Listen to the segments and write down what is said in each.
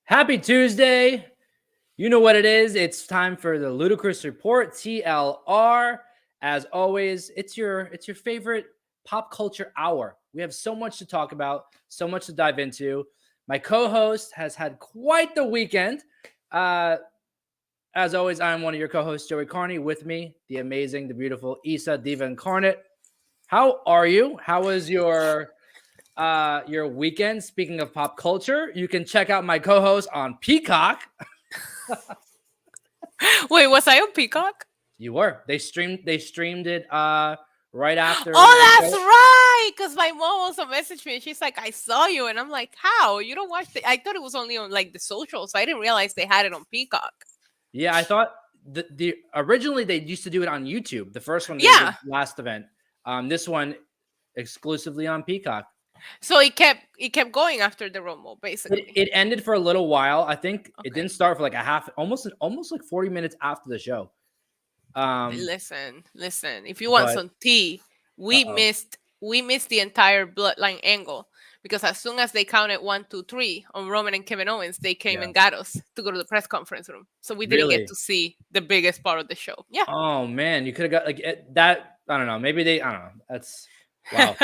Happy Tuesday. You know what it is. It's time for the Ludicrous Report, TLR. As always, it's your favorite pop culture hour. We have so much to talk about, so much to dive into. My co-host has had quite the weekend. As always, I'm one of your co-hosts, Joey Karni. With me, the amazing, the beautiful Isa, Diva, Incarnate. How are you? How was your weekend? Speaking of pop culture, you can check out my co-host on Peacock. Wait, was I on Peacock? You were. They streamed it right after. Oh, that's right. Because my mom also messaged me and she's like, I saw you. And I'm like, how? You don't watch it? I thought it was only on like the socials. So I didn't realize they had it on Peacock. Yeah, I thought the originally they used to do it on YouTube. The first one, Yeah. the last event. This one exclusively on Peacock. So it kept going after the Rumble, basically. It ended for a little while. I think it didn't start for like a half, almost like 40 minutes after the show. Listen. If you want some tea, we missed the entire bloodline angle because as soon as they counted 1, 2, 3 on Roman and Kevin Owens, they came and got us to go to the press conference room. So we didn't get to see the biggest part of the show. Yeah. Oh man, you could have got like that. I don't know. Maybe they. I don't know. That's wow.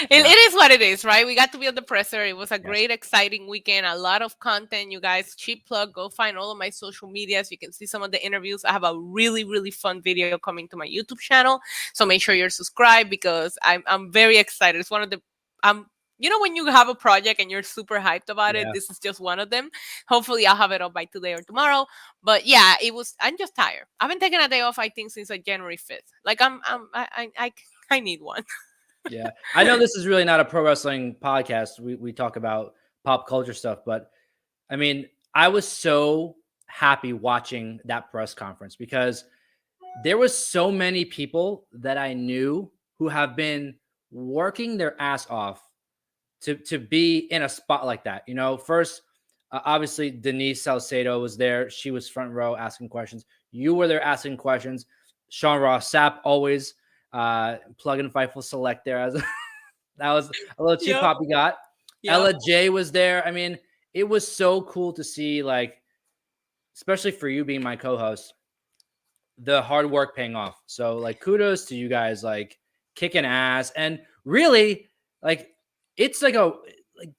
It is what it is, right? We got to be at the presser. It was a great, exciting weekend. A lot of content, you guys. Cheap plug. Go find all of my social medias. You can see some of the interviews. I have a really, really fun video coming to my YouTube channel. So make sure you're subscribed because I'm very excited. It's one of the you know when you have a project and you're super hyped about it, this is just one of them. Hopefully I'll have it up by today or tomorrow. But yeah, I'm just tired. I haven't taken a day off, I think, since like January 5th. Like I need one. Yeah, I know this is really not a pro wrestling podcast. We talk about pop culture stuff, but I mean, I was so happy watching that press conference because there was so many people that I knew who have been working their ass off to be in a spot like that. You know, first, obviously Denise Salcedo was there. She was front row asking questions. You were there asking questions. Sean Ross Sapp always. Plug and Fightful Select there as that was a little cheap pop we got. Ella J was there. I mean, it was so cool to see, like, especially for you being my co-host, the hard work paying off. So like kudos to you guys, like kicking ass. And really, like, it's like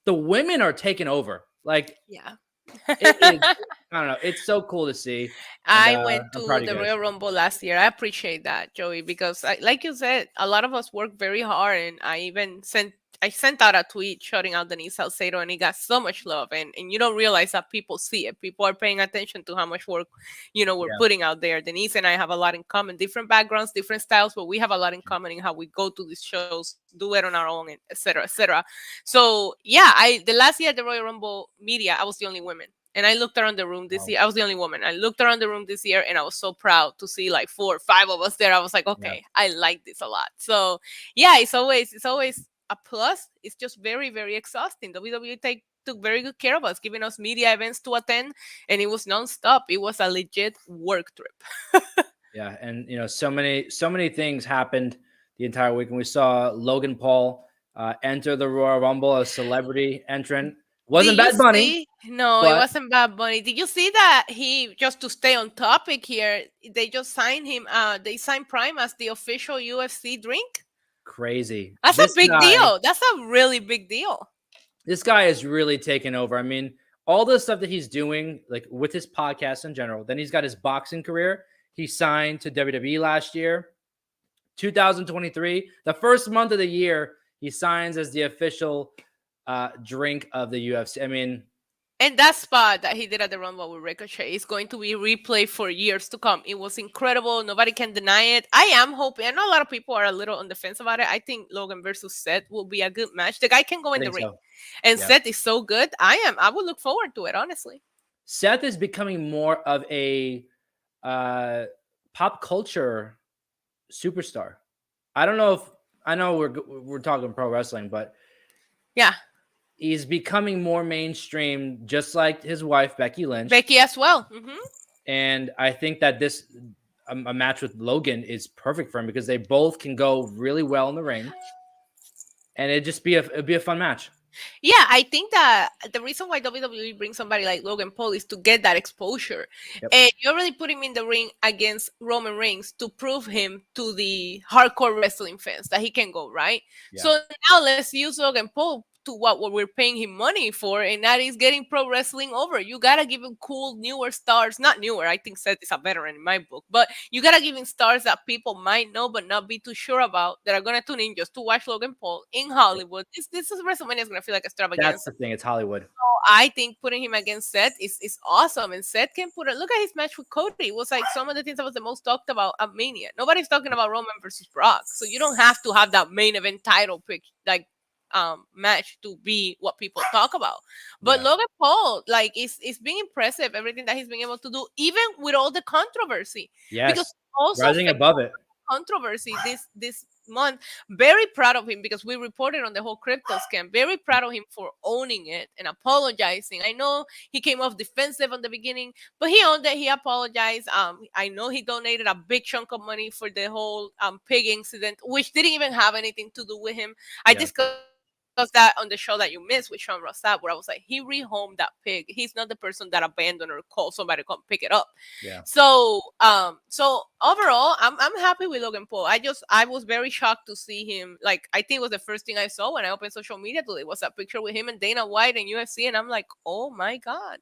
the women are taking over. Like, it is, I don't know. It's so cool to see. And, I went to the Royal Rumble last year. I appreciate that, Joey, because like you said, a lot of us work very hard. And I sent out a tweet shouting out Denise Salcedo and it got so much love. And you don't realize that people see it. People are paying attention to how much work, we're putting out there. Denise and I have a lot in common, different backgrounds, different styles, but we have a lot in common in how we go to these shows, do it on our own, et cetera, et cetera. So yeah, the last year at the Royal Rumble media, I was the only woman. And I looked around the room this year. I was the only woman. I looked around the room this year and I was so proud to see like 4 or 5 of us there. I was like, okay, I like this a lot. So yeah, it's always a plus. It's just very, very exhausting. WWE took very good care of us, giving us media events to attend, and it was nonstop. It was a legit work trip. Yeah, and so many things happened the entire week, and we saw Logan Paul enter the Royal Rumble as celebrity entrant. Wasn't Bad Bunny? No, it wasn't Bad Bunny. Did you see that he, just to stay on topic here, they just signed him? They signed Prime as the official UFC drink. Crazy. That's a big deal. That's a really big deal. This guy is really taking over. I mean, all the stuff that he's doing, like with his podcast in general. Then he's got his boxing career. He signed to WWE last year, 2023. The first month of the year, he signs as the official drink of the UFC. I mean, and that spot that he did at the Rumble with Ricochet is going to be replayed for years to come. It was incredible. Nobody can deny it. I am hoping. I know a lot of people are a little on the fence about it. I think Logan versus Seth will be a good match. The guy can go in the ring. And Seth is so good. I would look forward to it, honestly. Seth is becoming more of a pop culture superstar. I don't know I know we're talking pro wrestling, but yeah. He's becoming more mainstream, just like his wife, Becky Lynch. Becky as well. Mm-hmm. And I think that a match with Logan is perfect for him because they both can go really well in the ring. And it'd be a fun match. Yeah, I think that the reason why WWE brings somebody like Logan Paul is to get that exposure. Yep. And you already put him in the ring against Roman Reigns to prove him to the hardcore wrestling fans that he can go, right? Yeah. So now let's use Logan Paul to what we're paying him money for, and that is getting pro wrestling over. You gotta give him cool, newer stars. Not newer, I think Seth is a veteran in my book, but you gotta give him stars that people might know but not be too sure about, that are gonna tune in just to watch Logan Paul in Hollywood. This is WrestleMania is gonna feel like That's extravaganza. the thing. It's Hollywood. So I think putting him against Seth is awesome. And Seth can put it. Look at his match with Cody. It was like some of the things that was the most talked about at Mania. Nobody's talking about Roman versus Brock. So you don't have to have that main event title pick like match to be what people talk about. But Yeah. Logan Paul, like, it's being impressive, everything that he's been able to do, even with all the controversy. Because Yes. also Rising above it. controversy this month. Very proud of him because we reported on the whole crypto scam. Very proud of him for owning it and apologizing. I know he came off defensive on the beginning, but he owned it. He apologized. I know he donated a big chunk of money for the whole pig incident, which didn't even have anything to do with him. I Yeah. discussed that on the show that you missed with Sean Rossap, where I was like, he rehomed that pig. He's not the person that abandoned or called somebody to come pick it up. Yeah. So overall, I'm happy with Logan Paul. I was very shocked to see him. Like, I think it was the first thing I saw when I opened social media today was a picture with him and Dana White and UFC, and I'm like, oh my god.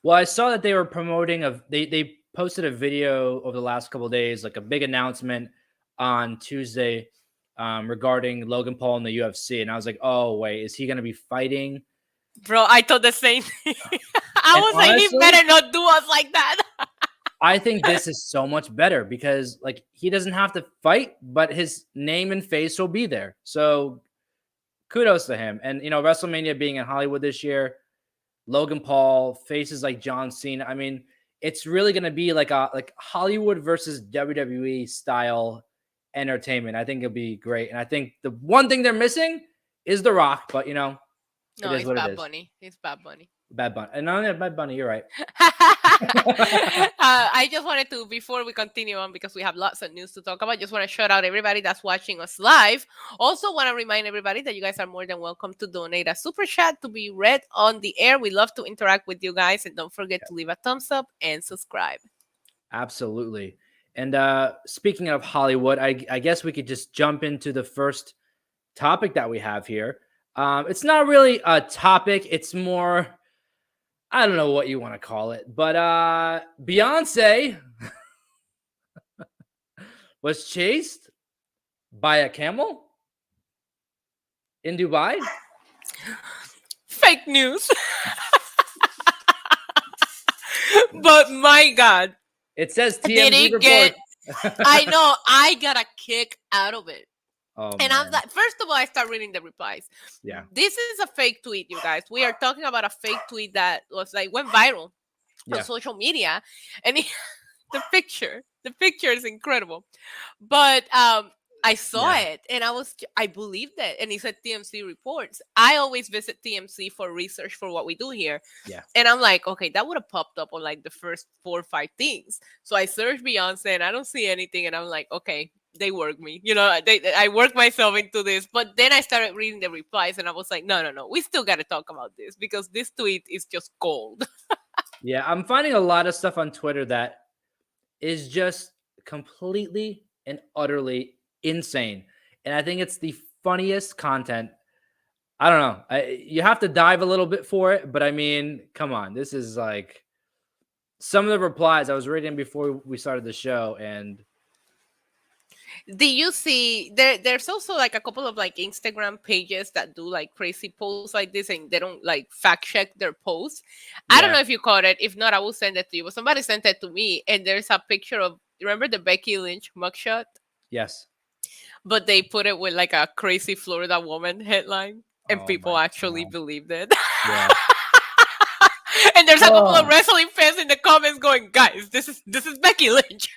Well, I saw that they were promoting they posted a video over the last couple of days, like a big announcement on Tuesday regarding Logan Paul in the UFC, and I was like, oh wait, is he going to be fighting? Bro, I thought the same thing. I And was like, he honestly, better not do us like that. I think this is so much better because like he doesn't have to fight, but his name and face will be there. So kudos to him. And WrestleMania being in Hollywood this year, Logan Paul faces like John Cena. I mean, it's really going to be like Hollywood versus WWE style entertainment. I think it'll be great. And I think the one thing they're missing is The Rock, but No, it is it's what it Bad is. Bunny. It's Bad Bunny. Bad Bunny. And no, Bad Bunny, you're right. I just wanted to, before we continue on, because we have lots of news to talk about, just want to shout out everybody that's watching us live. Also want to remind everybody that you guys are more than welcome to donate a super chat to be read on the air. We love to interact with you guys, and don't forget to leave a thumbs up and subscribe. Absolutely. And speaking of Hollywood, I guess we could just jump into the first topic that we have here. It's not really a topic. It's more, I don't know what you want to call it, but Beyonce was chased by a camel in Dubai. Fake news. But my God. It says TMZ report. I know. I got a kick out of it. Oh, and I'm like, first of all, I start reading the replies. Yeah. This is a fake tweet, you guys. We are talking about a fake tweet that was like went viral on social media. And the picture is incredible. But I saw it and I believed it. And it said TMZ reports. I always visit TMZ for research for what we do here. Yeah. And I'm like, okay, that would have popped up on like the first 4 or 5 things. So I searched Beyonce and I don't see anything. And I'm like, okay, they work me. I work myself into this. But then I started reading the replies and I was like, no. We still got to talk about this because this tweet is just gold. Yeah, I'm finding a lot of stuff on Twitter that is just completely and utterly insane. And I think it's the funniest content. I don't know. You have to dive a little bit for it, but I mean, come on. This is like some of the replies I was reading before we started the show. And do you see there's also like a couple of like Instagram pages that do like crazy posts like this and they don't like fact check their posts. Yeah. I don't know if you caught it. If not, I will send it to you. But somebody sent it to me and there's a picture of, remember the Becky Lynch mugshot? Yes. But they put it with like a crazy Florida woman headline and people actually believed it. Yeah. And there's a couple of wrestling fans in the comments going, guys, this is Becky Lynch.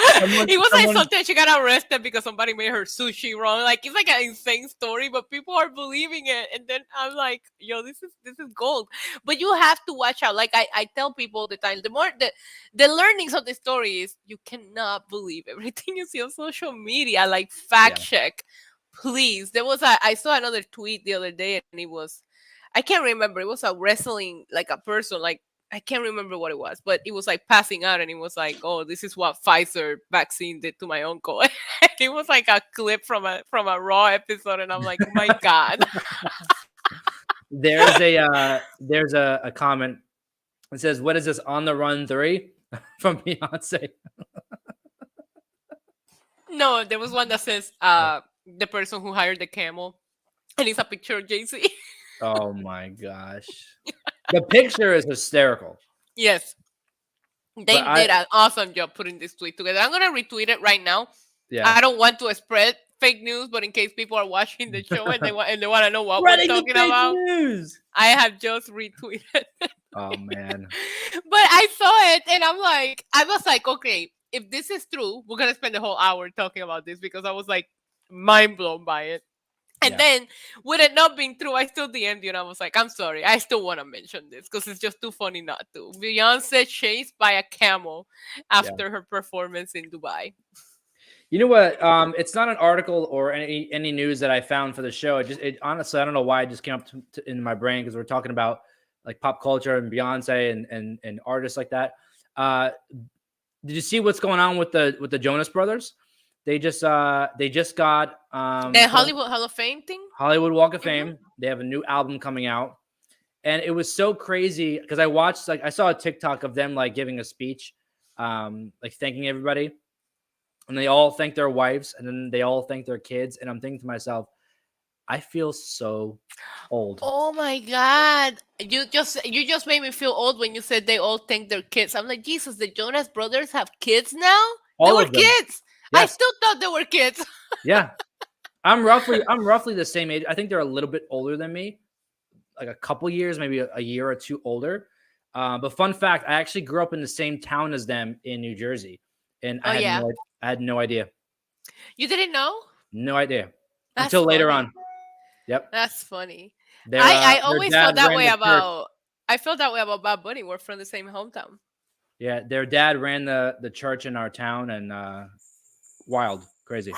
It was like something she got arrested because somebody made her sushi wrong. Like, it's like an insane story, but people are believing it. And then I'm like, yo, this is gold. But you have to watch out. Like I tell people all the time, the more the learnings of the story is you cannot believe everything you see on social media. Like, fact check please. I saw another tweet the other day, and it was, I can't remember. It was a wrestling, like a person, like I can't remember what it was, but it was like passing out, and it was like, oh, this is what Pfizer vaccine did to my uncle. And it was like a clip from a Raw episode, and I'm like, my God. There's a comment. It says, "What is this, On the Run 3?" from Beyonce. No, there was one that says the person who hired the camel, and it's a picture of Jay-Z. Oh my gosh. The picture is hysterical. Yes. They did an awesome job putting this tweet together. I'm gonna retweet it right now. Yeah. I don't want to spread fake news, but in case people are watching the show and they want to know what we're talking about, news. I have just retweeted. Oh man. But I saw it and I was like, okay, if this is true, we're gonna spend the whole hour talking about this, because I was like mind blown by it. And then, with it not being true, I still DM'd you and I was like, I'm sorry, I still want to mention this because it's just too funny not to. Beyonce chased by a camel after her performance in Dubai. You know what? It's not an article or any news that I found for the show. It honestly, I don't know why it just came up in my brain, because we're talking about like pop culture and Beyonce and artists like that. Did you see what's going on with the Jonas Brothers? They just got the Hollywood Hall of Fame thing. Hollywood Walk of Fame. They have a new album coming out, and it was so crazy because I saw a TikTok of them like giving a speech, like thanking everybody, and they all thank their wives, and then they all thank their kids, and I'm thinking to myself, I feel so old. Oh my God. You just made me feel old when you said they all thank their kids. I'm like, Jesus, the Jonas Brothers have kids now? They were kids. Yes. I still thought they were kids. Yeah. I'm roughly the same age. I think they're a little bit older than me. Like a couple years, maybe a year or two older. But fun fact, I actually grew up in the same town as them in New Jersey. And I had no idea. You didn't know? No idea. Until later on. Yep. That's funny. I always felt that way about Bad Bunny. We're from the same hometown. Yeah, their dad ran the church in our town, and wild, crazy.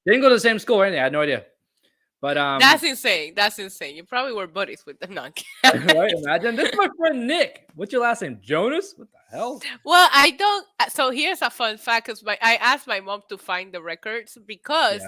They didn't go to the same school or anything. I had no idea. But that's insane. That's insane. You probably were buddies with them. Not right? Imagine this is my friend Nick. What's your last name? Jonas? What the hell? Well, I don't. So here's a fun fact: because I asked my mom to find the records, because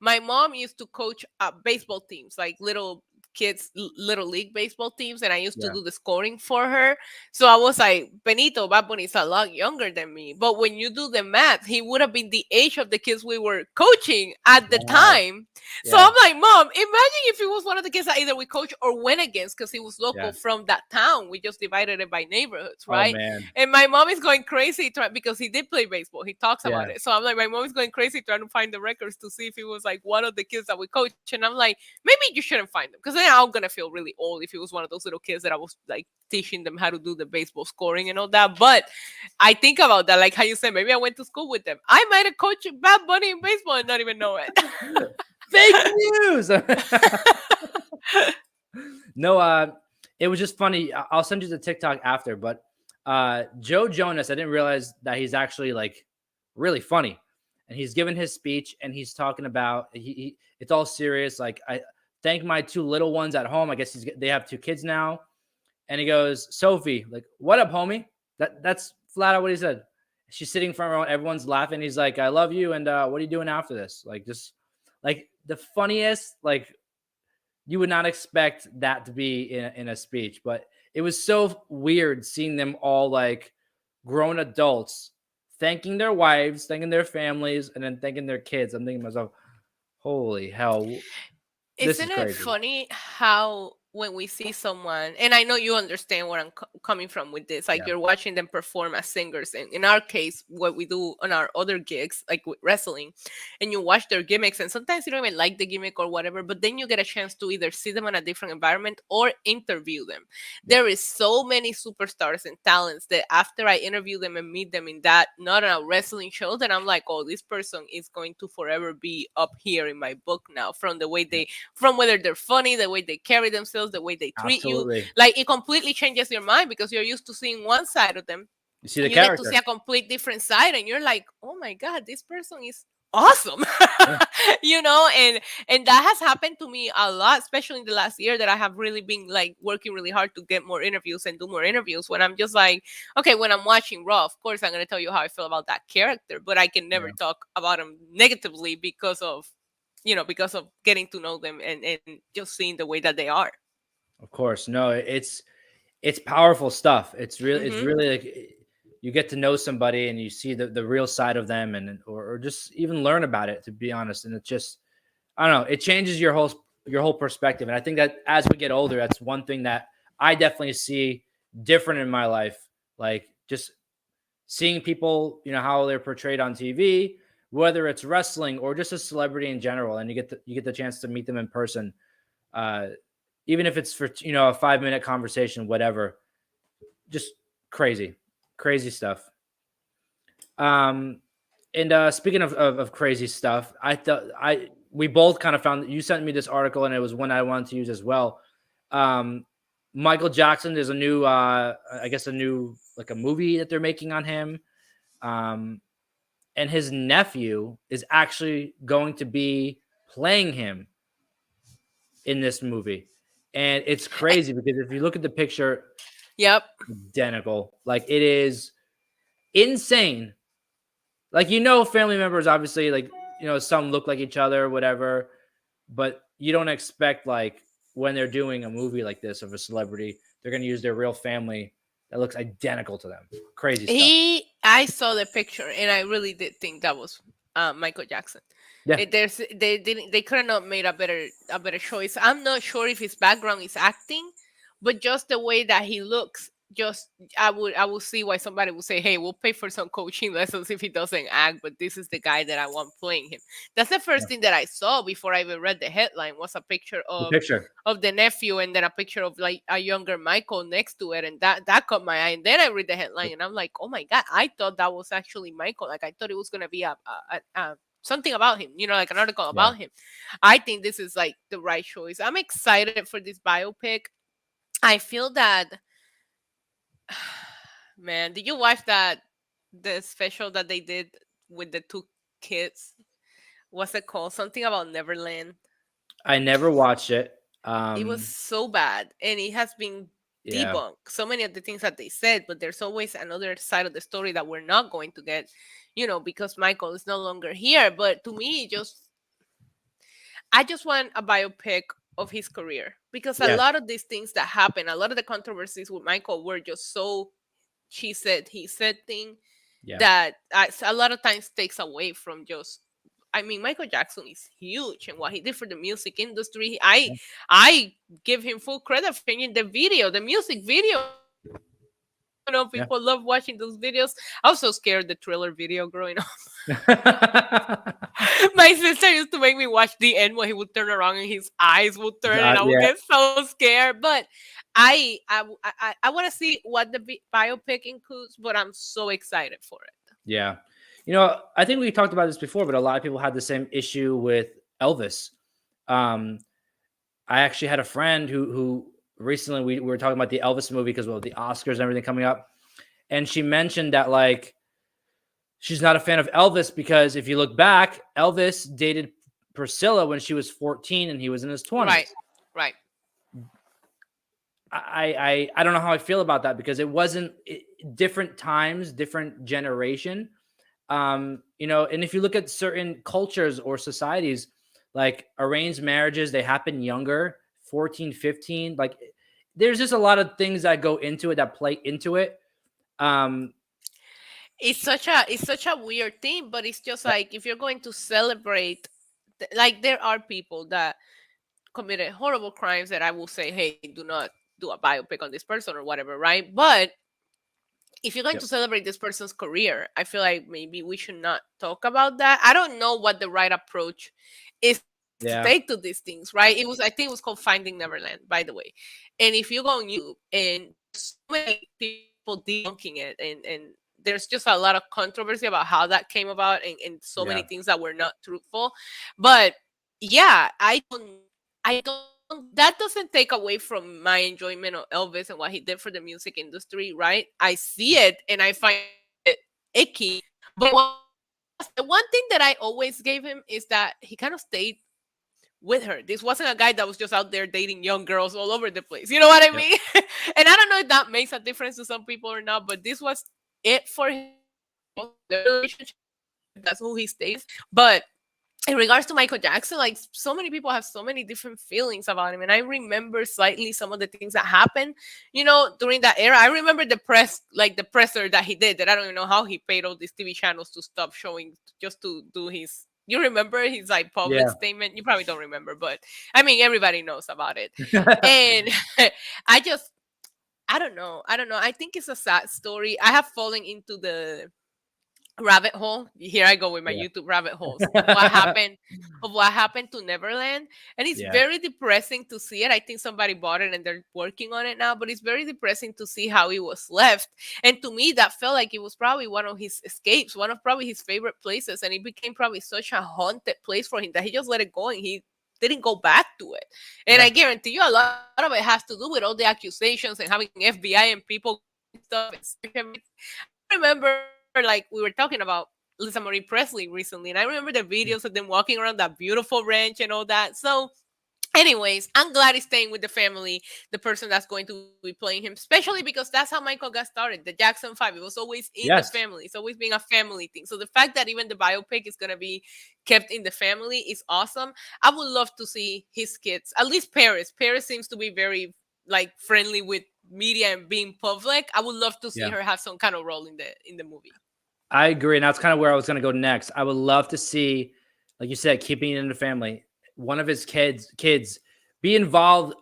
my mom used to coach baseball teams, like little kids, little league baseball teams, and I used to do the scoring for her. So I was like, Benito, Bad Bunny is a lot younger than me. But when you do the math, he would have been the age of the kids we were coaching at the time. Yeah. So I'm like, Mom, imagine if he was one of the kids that either we coached or went against, because he was local from that town. We just divided it by neighborhoods, right? Oh, and my mom is going crazy because he did play baseball. He talks about it. So I'm like, my mom is going crazy trying to find the records to see if he was like one of the kids that we coached. And I'm like, maybe you shouldn't find them, because then I'm gonna feel really old if he was one of those little kids that I was like teaching them how to do the baseball scoring and all that. But I think about that, like how you said, maybe I went to school with them. I might have coached Bad Bunny in baseball and not even know it. Fake news. No, it was just funny. I'll send you the TikTok after, but Joe Jonas, I didn't realize that he's actually like really funny, and he's given his speech and he's talking about it's all serious. Like, I thank my two little ones at home. I guess they have two kids now. And he goes, Sophie, like, what up, homie? That's flat out what he said. She's sitting in front of everyone. Everyone's laughing. He's like, I love you. And what are you doing after this? Like, just like the funniest, like you would not expect that to be in a speech, but it was so weird seeing them all like grown adults thanking their wives, thanking their families, and then thanking their kids. I'm thinking to myself, holy hell. Isn't it funny how when we see someone, and I know you understand where I'm coming from with this, like you're watching them perform as singers, and in our case, what we do on our other gigs, like with wrestling, and you watch their gimmicks, and sometimes you don't even like the gimmick or whatever, but then you get a chance to either see them in a different environment or interview them. There is so many superstars and talents that after I interview them and meet them in that, not in a wrestling show, then I'm like, oh, this person is going to forever be up here in my book now, from the way from whether they're funny, the way they carry themselves, the way they treat you. Like, it completely changes your mind, because you're used to seeing one side of them. You see the character. Get to see a complete different side, and you're like, oh my God, this person is awesome. Yeah. And that has happened to me a lot, especially in the last year, that I have really been like working really hard to get more interviews and do more interviews, when I'm just like, okay, when I'm watching Raw, of course I'm going to tell you how I feel about that character, but I can never Yeah. talk about them negatively because of getting to know them and just seeing the way that they are. Of course. No, it's powerful stuff. It's Hmm. really like you get to know somebody and you see the real side of them, and or just even learn about it, to be honest. And it's just, I don't know, it changes your whole perspective. And I think that as we get older, that's one thing that I definitely see different in my life. Like just seeing people, how they're portrayed on TV, whether it's wrestling or just a celebrity in general, and you get the chance to meet them in person, uh, even if it's for a 5 minute conversation, whatever. Just crazy, crazy stuff. Um, and speaking of crazy stuff, I thought we both kind of found, you sent me this article, and it was one I wanted to use as well. Um, Michael Jackson, there's a new, I guess a new, like a movie that they're making on him. Um, and his nephew is actually going to be playing him in this movie. And it's crazy because if you look at the picture, Yep. identical. Like it is insane. Like, family members, obviously, like, some look like each other, whatever, but you don't expect, like, when they're doing a movie like this of a celebrity, they're going to use their real family that looks identical to them. Crazy stuff. I saw the picture and I really did think that was Michael Jackson. Yeah. They could not made a better choice. I'm not sure if his background is acting, but just the way that he looks, just I would see why somebody would say, "Hey, we'll pay for some coaching lessons if he doesn't act." But this is the guy that I want playing him. That's the Yeah. first thing that I saw before I even read the headline, was a picture The of picture. the nephew, and then a picture of like a younger Michael next to it, and that caught my eye. And then I read the headline, and I'm like, "Oh my god!" I thought that was actually Michael. Like I thought it was gonna be a something about him, like an article Yeah. about him. I think this is like the right choice. I'm excited for this biopic. I feel that, man, did you watch the special that they did with the two kids? What's it called? Something about Neverland. I never watched it. It was so bad, and it has been Yeah. debunked. So many of the things that they said, but there's always another side of the story that we're not going to get, because Michael is no longer here. But to me, I just want a biopic of his career, because a Yeah. lot of these things that happen, a lot of the controversies with Michael were just so she said, he said thing Yeah. that a lot of times takes away from just. I mean, Michael Jackson is huge, and what he did for the music industry, I give him full credit for in the video, the music video. Yeah. People love watching those videos. I was so scared the Thriller video growing up. Yeah. My sister used to make me watch the end when he would turn around and his eyes would turn, and I would Yeah. get so scared. But I want to see what the biopic includes, but I'm so excited for it. Yeah. I think we talked about this before, but a lot of people had the same issue with Elvis. Um, I actually had a friend who recently we were talking about the Elvis movie because of the Oscars and everything coming up. And she mentioned that, like, she's not a fan of Elvis because if you look back, Elvis dated Priscilla when she was 14 and he was in his 20s. Right, right. I don't know how I feel about that, because it wasn't different times, different generation. And if you look at certain cultures or societies, like arranged marriages, they happen younger, 14, 15. Like there's just a lot of things that go into it, that play into it. It's such a weird thing, but it's just like, if you're going to celebrate, like, there are people that committed horrible crimes that I will say, hey, do not do a biopic on this person or whatever, right? But if you're going to celebrate this person's career, I feel like maybe we should not talk about that. I don't know what the right approach is to take to these things, right? I think it was called Finding Neverland, by the way. And if you go on YouTube, and so many people debunking it, and there's just a lot of controversy about how that came about, and so many things that were not truthful. But yeah, I don't that doesn't take away from my enjoyment of Elvis and what he did for the music industry, right? I see it and I find it icky, but The one thing that I always gave him is that he kind of stayed with her. This wasn't a guy that was just out there dating young girls all over the place. You know what I Yep. mean? And I don't know if that makes a difference to some people or not, but this was it for him. The relationship, that's who he stays. But in regards to Michael Jackson, like so many people have so many different feelings about him. And I remember slightly some of the things that happened, during that era. I remember the presser that he did, that I don't even know how he paid all these TV channels to stop showing, just to do his, you remember his like public statement? You probably don't remember, but I mean, everybody knows about it. And I don't know. I think it's a sad story. I have fallen into the rabbit hole. Here I go with my YouTube rabbit holes of what happened to Neverland. And it's very depressing to see it. I think somebody bought it and they're working on it now, but it's very depressing to see how it was left. And to me, that felt like it was probably one of his escapes, one of probably his favorite places. And it became probably such a haunted place for him that he just let it go and he didn't go back to it. And I guarantee you a lot of it has to do with all the accusations and having FBI and people stuff. I remember, like, we were talking about Lisa Marie Presley recently, and I remember the videos of them walking around that beautiful ranch and all that. So anyways, I'm glad he's staying with the family, the person that's going to be playing him, especially because that's how Michael got started. The Jackson 5, it was always in the family. It's always being a family thing. So the fact that even the biopic is going to be kept in the family is awesome. I would love to see his kids, at least Paris. Paris seems to be very like friendly with media and being public. I would love to see her have some kind of role in the movie. I agree. And that's kind of where I was going to go next. I would love to see, like you said, keeping it in the family, one of his kids be involved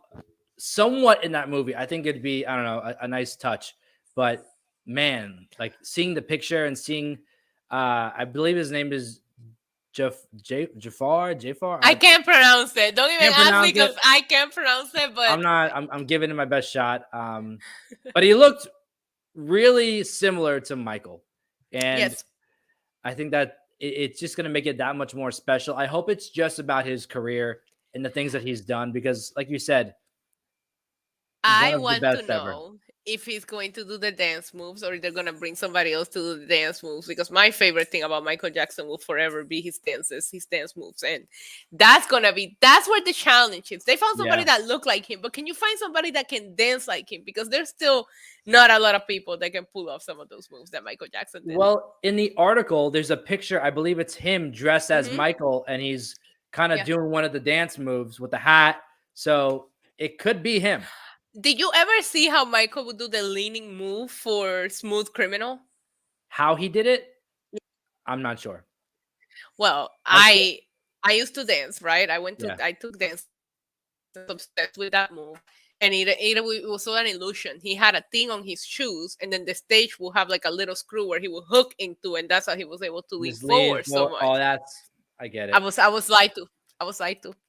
somewhat in that movie. I think it'd be, I don't know, a nice touch. But man, like seeing the picture and seeing, I believe his name is Jafar. I can't pronounce it. Don't even ask me because I can't pronounce it. But I'm giving it my best shot. But he looked really similar to Michael. And I think that it's just going to make it that much more special. I hope it's just about his career and the things that he's done, because like you said, I want to know if he's going to do the dance moves or if they're going to bring somebody else to do the dance moves, because my favorite thing about Michael Jackson will forever be his dance moves. And that's where the challenge is. They found somebody that looked like him, but can you find somebody that can dance like him? Because there's still not a lot of people that can pull off some of those moves that Michael Jackson did. Well, in the article, there's a picture, I believe it's him dressed as Michael, and he's kind of doing one of the dance moves with the hat. So it could be him. Did you ever see how Michael would do the leaning move for Smooth Criminal? How he did it? I'm not sure. Well, I used to dance, right? I took dance, obsessed with that move. And it was all an illusion. He had a thing on his shoes, and then the stage will have like a little screw where he would hook into, and that's how he was able to lean forward so much. Oh, I get it. I was lied to.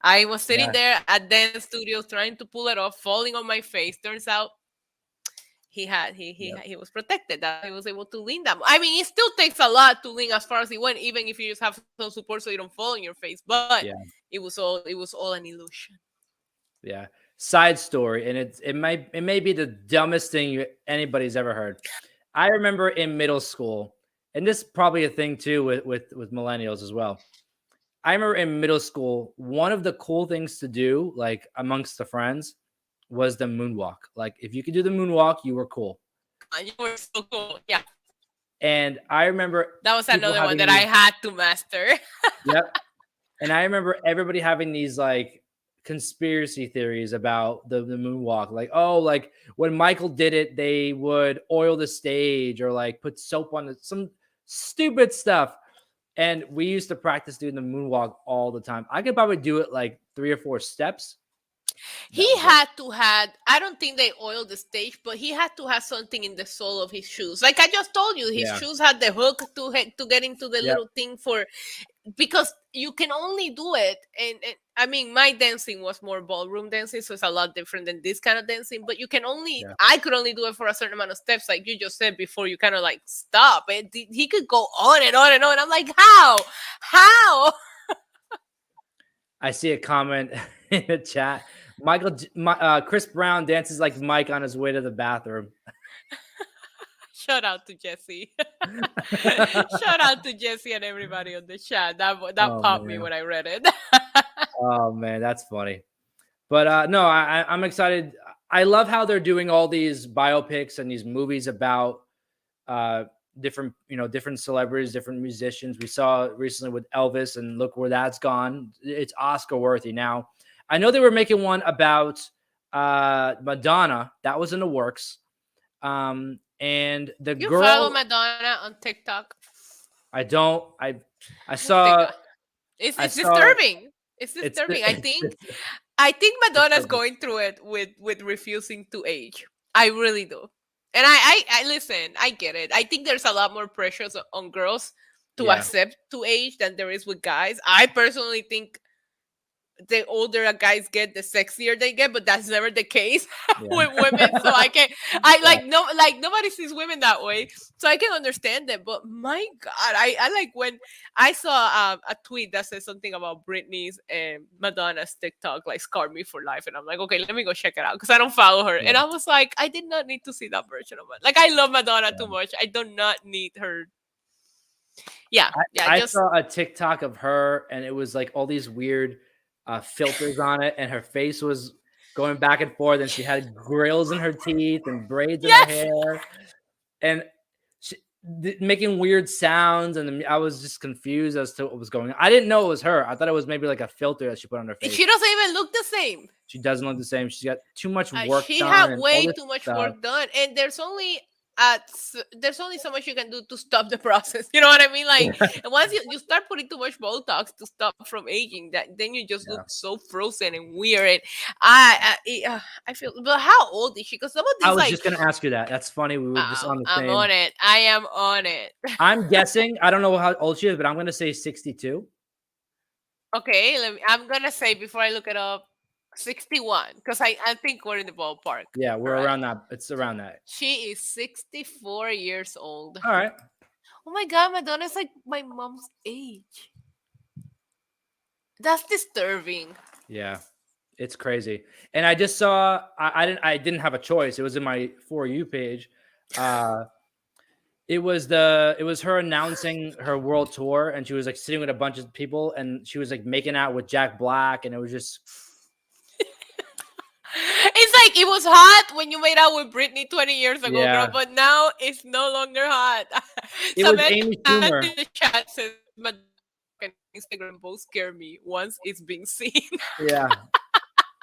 I was sitting there at dance studios trying to pull it off, falling on my face. Turns out he was protected, that he was able to lean that. I mean, it still takes a lot to lean as far as he went, even if you just have some support so you don't fall on your face. But it was all an illusion. Yeah. Side story, and it may be the dumbest thing anybody's ever heard. I remember in middle school, and this is probably a thing too with millennials as well. I remember in middle school, one of the cool things to do, like amongst the friends, was the moonwalk. Like if you could do the moonwalk, you were cool. You were so cool, yeah. And I remember that was another one that I had to master. Yep. And I remember everybody having these like conspiracy theories about the moonwalk. Like, oh, like when Michael did it, they would oil the stage or like put soap on some stupid stuff. And we used to practice doing the moonwalk all the time. I could probably do it like 3 or 4 steps. He had to have, I don't think they oiled the stage, but he had to have something in the sole of his shoes. Like I just told you, his shoes had the hook to get into the little thing because you can only do it. And I mean, my dancing was more ballroom dancing, so it's a lot different than this kind of dancing. But you can only, I could only do it for a certain amount of steps, like you just said before. You kind of like stop, and he could go on and on and on. I'm like, how? I see a comment in the chat. Chris Brown dances like Mike on his way to the bathroom. Shout out to Jesse. Shout out to Jesse and everybody on the chat. That popped me when I read it. Oh man, that's funny. But no, I'm excited. I love how they're doing all these biopics and these movies about different celebrities, different musicians. We saw recently with Elvis, and look where that's gone. It's Oscar worthy. Now, I know they were making one about Madonna. That was in the works. And the you girl. Follow Madonna on TikTok? I don't. I saw. It's disturbing. It's disturbing. I think Madonna's going through it with refusing to age. I really do. And I listen, I get it. I think there's a lot more pressures on girls to accept to age than there is with guys. I personally think the older guys get, the sexier they get, but that's never the case with women. So nobody sees women that way. So I can understand that. But my God, I like when I saw a tweet that says something about Britney's and Madonna's TikTok, like scarred me for life. And I'm like, okay, let me go check it out because I don't follow her. And I was like, I did not need to see that version of it. Like, I love Madonna too much. I do not need her. I saw a TikTok of her, and it was like all these weird filters on it, and her face was going back and forth, and she had grills in her teeth and braids in her hair, and making weird sounds, and I was just confused as to what was going on. I didn't know it was her. I thought it was maybe like a filter that she put on her face. She doesn't even look the same. She doesn't look the same. She's got too much work she done. She had way too much work done, and there's only so much you can do to stop the process. You know what I mean? Like, once you start putting too much Botox to stop from aging, then you just look so frozen and weird. And I feel. But how old is she? Because some of these, I was just gonna ask you that. That's funny. We were just on the same. I'm on it. I am on it. I'm guessing. I don't know how old she is, but I'm gonna say 62. Okay, I'm gonna say before I look it up, 61, because I think we're in the ballpark. Yeah, we're around that. It's around that. She is 64 years old. All right. Oh my God, Madonna's like my mom's age. That's disturbing. Yeah, it's crazy. And I just saw. I didn't have a choice. It was in my For You page. It was her announcing her world tour, and she was like sitting with a bunch of people, and she was like making out with Jack Black, and it was just. It's like it was hot when you made out with Britney 20 years ago, girl, but now it's no longer hot. It was Amy Schumer. In the chat says, Instagram both scare me once it's being seen. Yeah,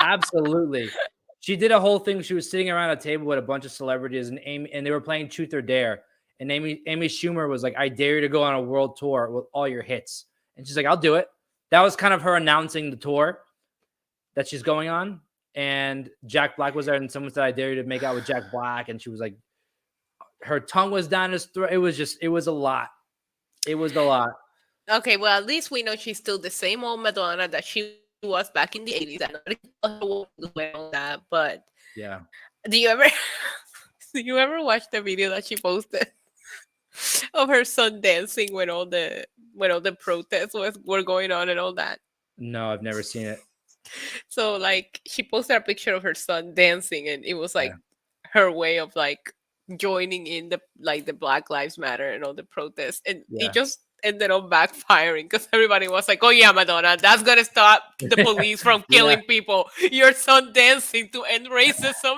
absolutely. She did a whole thing. She was sitting around a table with a bunch of celebrities, and they were playing Truth or Dare. And Amy Schumer was like, "I dare you to go on a world tour with all your hits." And she's like, "I'll do it." That was kind of her announcing the tour that she's going on. And Jack Black was there, and someone said, "I dare you to make out with Jack Black." And she was like, her tongue was down his throat. It was a lot. It was a lot. Okay, well, at least we know she's still the same old Madonna that she was back in the 80s. I know that, but yeah. Do you ever watch the video that she posted of her son dancing when all the protests were going on and all that? No, I've never seen it. So like she posted a picture of her son dancing, and it was like her way of like joining in the Black Lives Matter and all the protests, and it just ended up backfiring because everybody was like, "Oh yeah, Madonna, that's gonna stop the police from killing people. Your son dancing to end racism."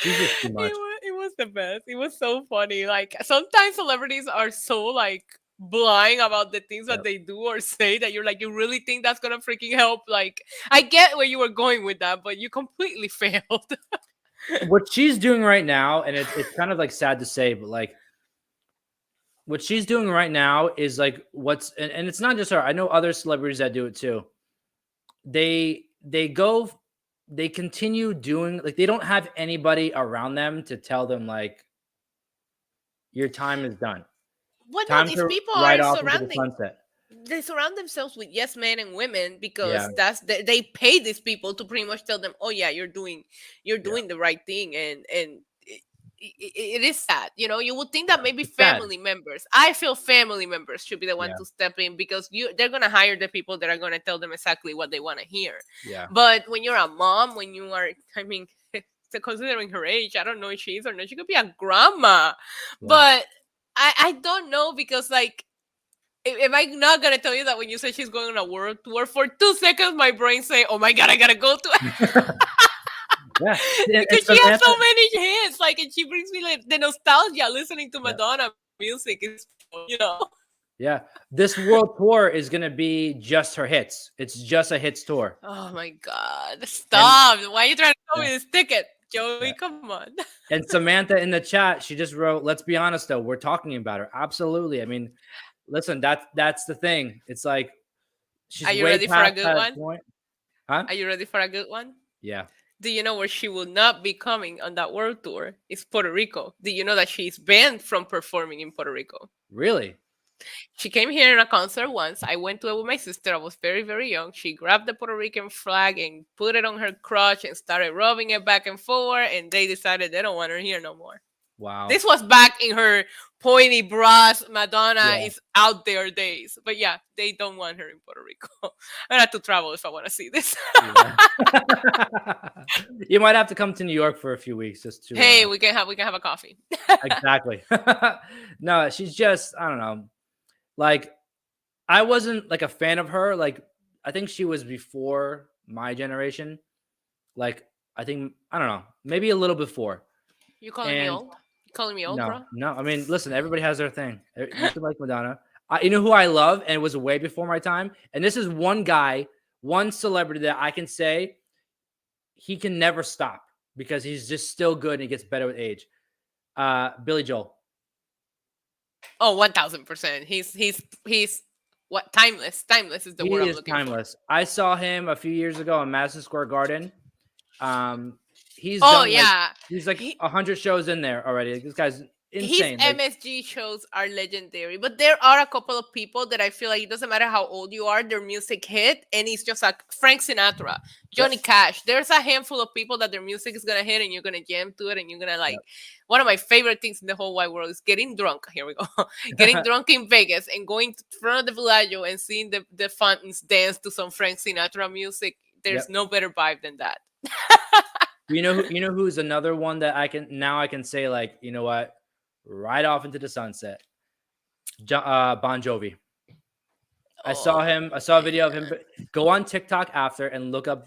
It was the best. It was so funny. Like, sometimes celebrities are so like blind about the things that they do or say that you're like, you really think that's gonna freaking help? Like, I get where you were going with that, but you completely failed. What she's doing right now, and it's kind of like sad to say, but like what she's doing right now is like and it's not just her. I know other celebrities that do it too. They continue doing, like, they don't have anybody around them to tell them like, your time is done. What no, these people are surrounding. They surround themselves with yes men and women because they pay these people to pretty much tell them, "Oh yeah, you're doing the right thing," and it is sad. You know, you would think that maybe family members. I feel family members should be the one to step in because they're gonna hire the people that are gonna tell them exactly what they want to hear. Yeah. But when you're a mom, when you are, I mean, considering her age, I don't know if she is or not. She could be a grandma, but I don't know because like. Am I not gonna tell you that when you say she's going on a world tour for 2 seconds, my brain say, "Oh my god, I gotta go to it." Yeah, because she has so many hits, like, and she brings me like the nostalgia listening to Madonna music. Is Yeah, this world tour is gonna be just her hits. It's just a hits tour. Oh my god, stop! Why are you trying to tell me this ticket, Joey? Come on. And Samantha in the chat, she just wrote, "Let's be honest though, we're talking about her." Absolutely. I mean, listen, that's the thing. It's like she's Are you way ready for a good one? Point. Huh? Are you ready for a good one? Yeah. Do you know where she will not be coming on that world tour? It's Puerto Rico. Do you know that she's banned from performing in Puerto Rico? Really? She came here in a concert once. I went to it with my sister. I was very, very young. She grabbed the Puerto Rican flag and put it on her crotch and started rubbing it back and forth. And they decided they don't want her here no more. Wow. This was back in her pointy bras, Madonna is out there days. But yeah, they don't want her in Puerto Rico. I have to travel if I want to see this. You might have to come to New York for a few weeks just to. Hey, we can have a coffee. Exactly. No, she's just, I don't know. Like, I wasn't like a fan of her. Like, I think she was before my generation. Like, I think, I don't know, maybe a little before. You calling me old? Calling me old, bro? No. I mean, listen, everybody has their thing. You should like Madonna. You know who I love, and it was way before my time. And this is one guy, one celebrity that I can say he can never stop because he's just still good and he gets better with age. Billy Joel. Oh, 1000%. He's what? Timeless. Timeless is the word I'm looking timeless. For. I saw him a few years ago in Madison Square Garden. He's he's like 100 shows in there already. This guy's insane. His MSG shows are legendary, but there are a couple of people that I feel like it doesn't matter how old you are, their music hit, and it's just like Frank Sinatra, Johnny Cash. There's a handful of people that their music is gonna hit, and you're gonna jam to it, and you're gonna like. One of my favorite things in the whole wide world is getting drunk. Here we go, getting drunk in Vegas and going to front of the Bellagio and seeing the fountains dance to some Frank Sinatra music. There's no better vibe than that. You know who's another one that I can say, like, you know what, right off into the sunset. Bon Jovi. I saw a video of him. Go on TikTok after and look up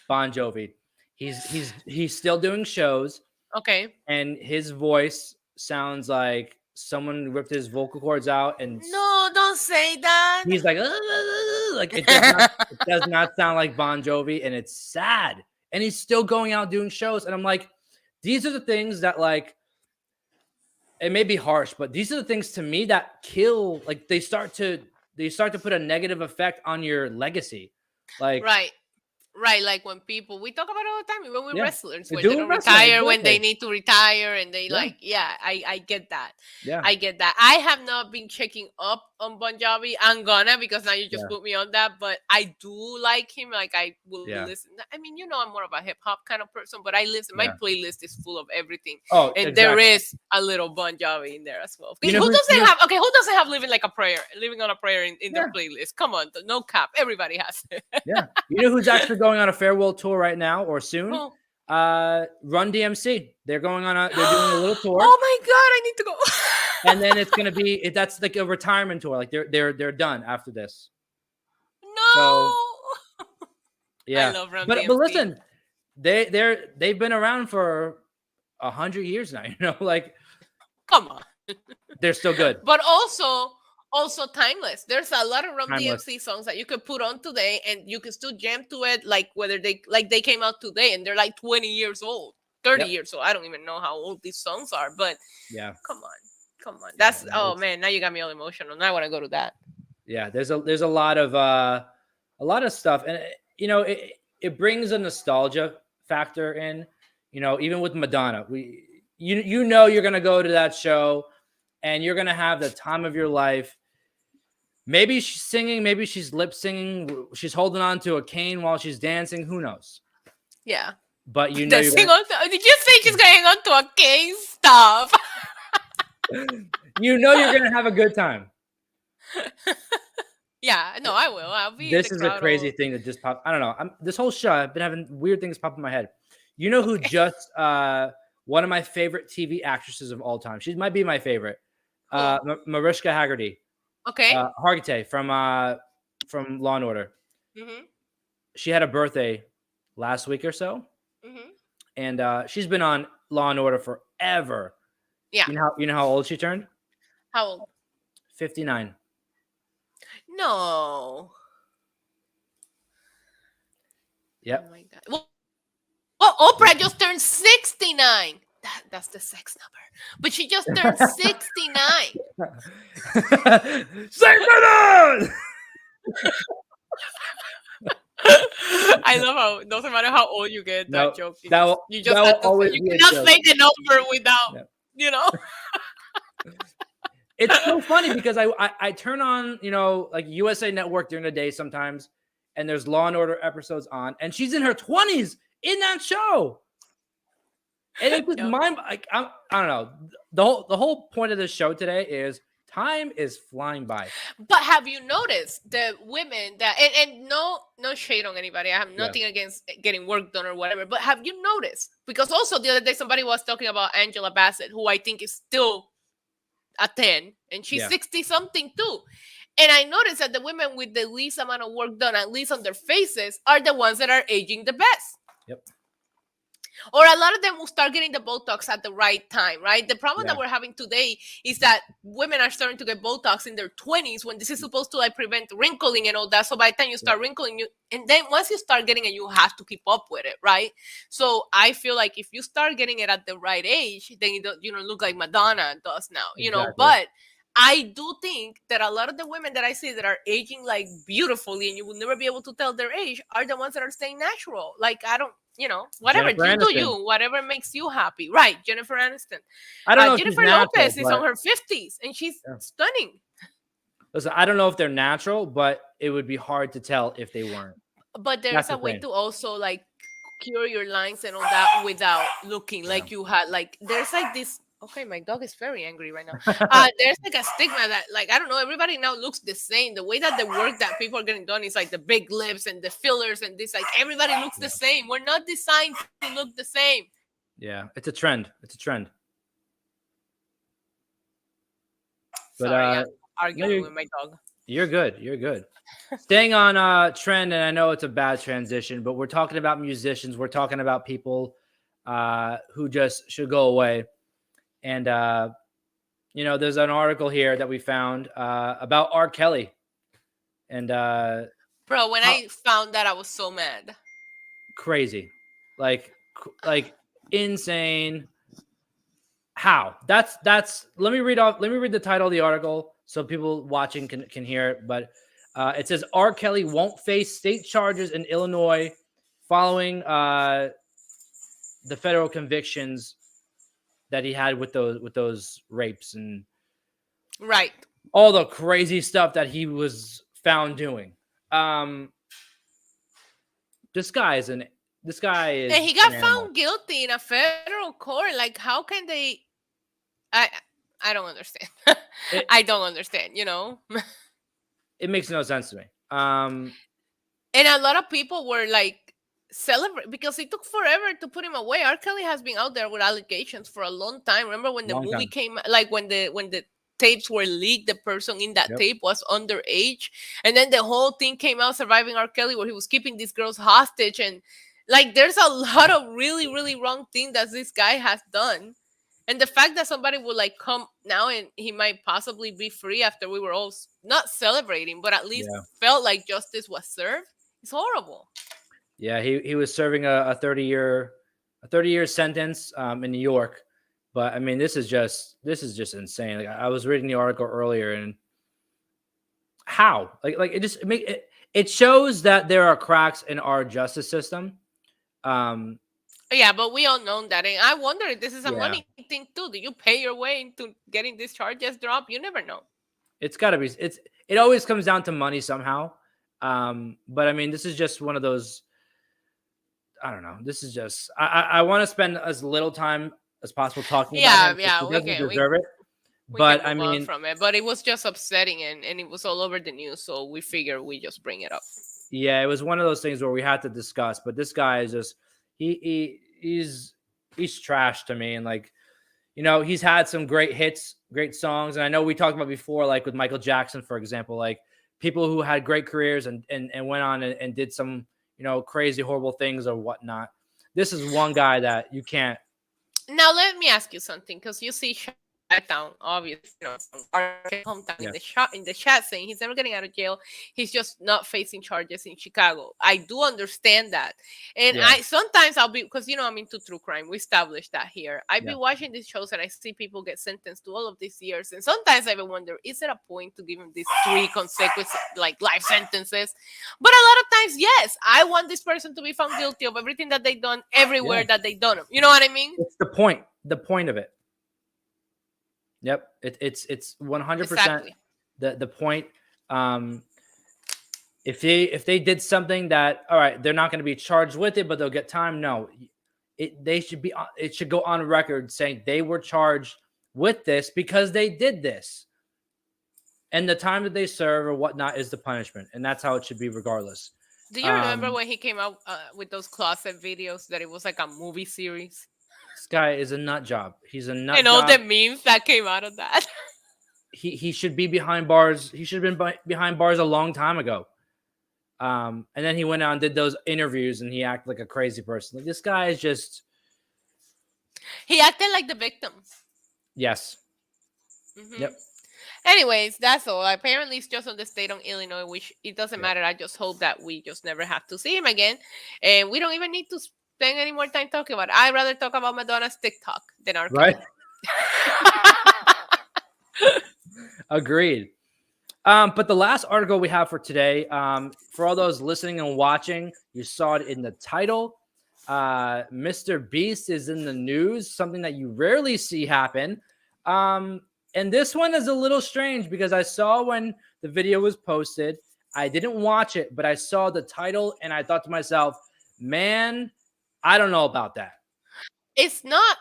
Bon Jovi. He's still doing shows. Okay. And his voice sounds like someone ripped his vocal cords out. And no, don't say that. He's like it does not sound like Bon Jovi, and it's sad. And he's still going out doing shows. And I'm like, these are the things that, like, it may be harsh, but these are the things to me that kill. Like, they start to put a negative effect on your legacy. Like, Right, like when people, we talk about it all the time, even with wrestlers, when they don't retire, when they need to retire, and they I get that. Yeah. I get that. I have not been checking up on Bon Jovi. I'm gonna, because now you just put me on that, but I do like him. Like, I will listen. I mean, I'm more of a hip hop kind of person, but I listen. My playlist is full of everything. Oh, and there is a little Bon Jovi in there as well. Who doesn't have Living on a Prayer in their playlist? Come on, no cap. Everybody has it. Yeah. You know who's actually going on a farewell tour right now or soon? Run DMC. They're doing a little tour. Oh my god, I need to go. And then it's gonna be that's like a retirement tour. Like they're done after this. No. So, yeah. I love Run but DMC. But listen, they've been around for 100 years now. Like, come on. They're still good. But also timeless. There's a lot of Run DMC songs that you could put on today and you can still jam to it, like whether they came out today and they're like 20 years old, 30 years old. I don't even know how old these songs are, but come on. That's man, now you got me all emotional. Now I want to go to that. Yeah, there's a lot of stuff, and it brings a nostalgia factor in. Even with Madonna, you're gonna go to that show and you're gonna have the time of your life. Maybe she's singing, maybe she's lip singing, she's holding on to a cane while she's dancing. Who knows? Yeah. But did you say she's going on to a cane? Stop. You're gonna have a good time. Yeah, no, I will. I'll be. This is a crazy thing that just popped. I don't know. This whole show, I've been having weird things pop in my head. You know who just one of my favorite TV actresses of all time. She might be my favorite. Mariska Hargitay. Okay. Hargitay from Law and Order. Mm-hmm. She had a birthday last week or so, and she's been on Law and Order forever. Yeah. You know how old she turned? How old? 59. No. Yep. Oh my God. Well, Oprah just turned 69. That's the sex number. But she just turned 69. 69! I love how it doesn't matter how old you get, that joke. You cannot say the number without, you know. It's so funny because I turn on, like USA Network during the day sometimes, and there's Law and Order episodes on, and she's in her 20s in that show. And it's just I don't know. The whole point of this show today is time is flying by. But have you noticed the women that and no shade on anybody. I have nothing against getting work done or whatever. But have you noticed? Because also the other day somebody was talking about Angela Bassett, who I think is still a 10, and she's 60 something too. And I noticed that the women with the least amount of work done, at least on their faces, are the ones that are aging the best. Yep. Or a lot of them will start getting the Botox at the right time, right? The problem that we're having today is that women are starting to get Botox in their 20s when this is supposed to like prevent wrinkling and all that. So by the time you start wrinkling, and then once you start getting it, you have to keep up with it, right? So I feel like if you start getting it at the right age, then you don't look like Madonna does now, you know. But I do think that a lot of the women that I see that are aging like beautifully and you will never be able to tell their age are the ones that are staying natural. Like, I don't, whatever, you do you, whatever makes you happy. Right, Jennifer Aniston. I don't know Jennifer Lopez is on her 50s and she's stunning. Listen, I don't know if they're natural, but it would be hard to tell if they weren't. But there's a way to also like cure your lines and all that without looking like you had, like, there's like this. Okay, my dog is very angry right now. There's like a stigma that, like, I don't know, everybody now looks the same. The way that the work that people are getting done is like the big lips and the fillers and this, like, everybody looks the same. We're not designed to look the same. Yeah, it's a trend. It's a trend. But, sorry, I'm arguing with my dog. You're good. You're good. Staying on trend, and I know it's a bad transition, but we're talking about musicians. We're talking about people who just should go away. And, there's an article here that we found about R. Kelly. And, bro, when I found that, I was so mad. Crazy. Like insane. How? That's, let me read the title of the article so people watching can hear it. But it says R. Kelly won't face state charges in Illinois following the federal convictions that he had with those rapes and all the crazy stuff that he was found doing. This guy is, and he got found guilty in a federal court. Like, how can they? I don't understand. I don't understand. It makes no sense to me. And a lot of people were like, celebrate, because it took forever to put him away. R. Kelly has been out there with allegations for a long time. Remember when the movie came, like when the tapes were leaked, the person in that tape was underage, and then the whole thing came out, Surviving R. Kelly, where he was keeping these girls hostage, and like there's a lot of really, really wrong things that this guy has done. And the fact that somebody would like come now and he might possibly be free after we were all not celebrating, but at least felt like justice was served, it's horrible. Yeah, he was serving a 30-year sentence in New York, but I mean this is just insane. Like, I was reading the article earlier, and how it shows that there are cracks in our justice system. Yeah, but we all know that, and I wonder if this is a money thing too. Do you pay your way into getting these charges dropped? You never know. It's got to be. It always comes down to money somehow. But I mean, this is just one of those. I don't know. This is just. I want to spend as little time as possible talking about him. Yeah, he doesn't deserve it. But I mean, from it. But it was just upsetting, and it was all over the news. So we figured we just bring it up. Yeah, it was one of those things where we had to discuss. But this guy is just he he's trash to me. And like, you know, he's had some great hits, great songs. And I know we talked about before, like with Michael Jackson, for example, like people who had great careers and went on and did some, you know, crazy, horrible things or whatnot. This is one guy that you can't. Now let me ask you something, because you see down, obviously, you know, from our hometown, in the chat saying he's never getting out of jail. He's just not facing charges in Chicago. I do understand that, and I sometimes I'll be, because you know I'm into true crime. We established that here. I've been watching these shows and I see people get sentenced to all of these years, and sometimes I even wonder, is it a point to give him these 3 consecutive like life sentences? But a lot of times, yes, I want this person to be found guilty of everything that they've done everywhere that they've done them. You know what I mean? It's the point of it. Yep, it's 100% the point. If they did something that, all right, they're not going to be charged with it, but they'll get time. No, it should go on record saying they were charged with this because they did this, and the time that they serve or whatnot is the punishment, and that's how it should be regardless. Do you remember when he came out with those closet videos that it was like a movie series? This guy is a nut job. He's a nut job. And all the memes that came out of that. He should be behind bars. He should have been behind bars a long time ago. And then he went out and did those interviews and he acted like a crazy person. Like, this guy is just... He acted like the victim. Yes. Mm-hmm. Yep. Anyways, that's all. Apparently, it's just on the state of Illinois, which it doesn't matter. I just hope that we just never have to see him again. And we don't even need to spend any more time talking about it. I'd rather talk about Madonna's TikTok than our right. Agreed. But the last article we have for today, for all those listening and watching, you saw it in the title. Mr. Beast is in the news, something that you rarely see happen. And this one is a little strange because I saw when the video was posted, I didn't watch it, but I saw the title and I thought to myself, man, I don't know about that. It's not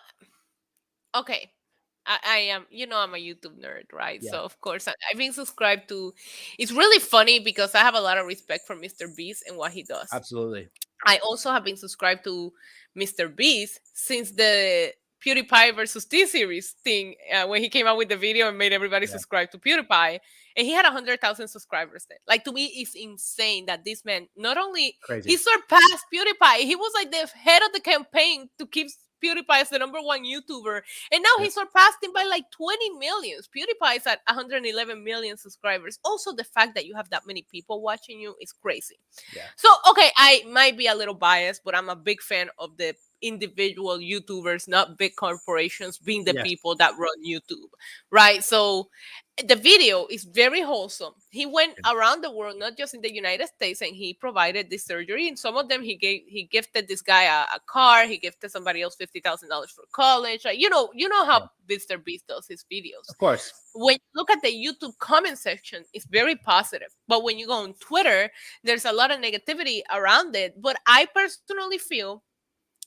okay. I am, you know, I'm a YouTube nerd, right? Yeah. So of course I've been subscribed to. It's really funny because I have a lot of respect for Mr. Beast and what he does. Absolutely. I also have been subscribed to Mr. Beast since the PewDiePie versus T-Series thing, when he came out with the video and made everybody subscribe to PewDiePie, and he had 100,000 subscribers then. Like, to me, it's insane that this man, not only he surpassed PewDiePie, he was like the head of the campaign to keep PewDiePie as the #1 YouTuber, and now he surpassed him by like 20 million. PewDiePie is at 111 million subscribers. Also, the fact that you have that many people watching you is crazy. Yeah. So, okay, I might be a little biased, but I'm a big fan of the individual YouTubers, not big corporations being the people that run YouTube, right? So the video is very wholesome. He went around the world, not just in the United States, and he provided this surgery. And some of them, he gifted this guy a car. He gifted somebody else $50,000 for college. Like, you know how Mr. Beast does his videos. Of course. When you look at the YouTube comment section, it's very positive. But when you go on Twitter, there's a lot of negativity around it. But I personally feel,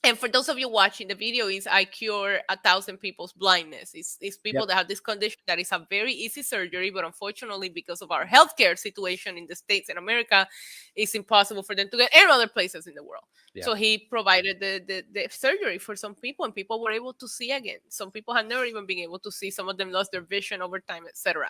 and for those of you watching, the video is I cure 1,000 people's blindness. It's people that have this condition that is a very easy surgery, but unfortunately, because of our healthcare situation in the States and America, it's impossible for them to get, and other places in the world. Yeah. So he provided the surgery for some people, and people were able to see again. Some people have never even been able to see. Some of them lost their vision over time, etc.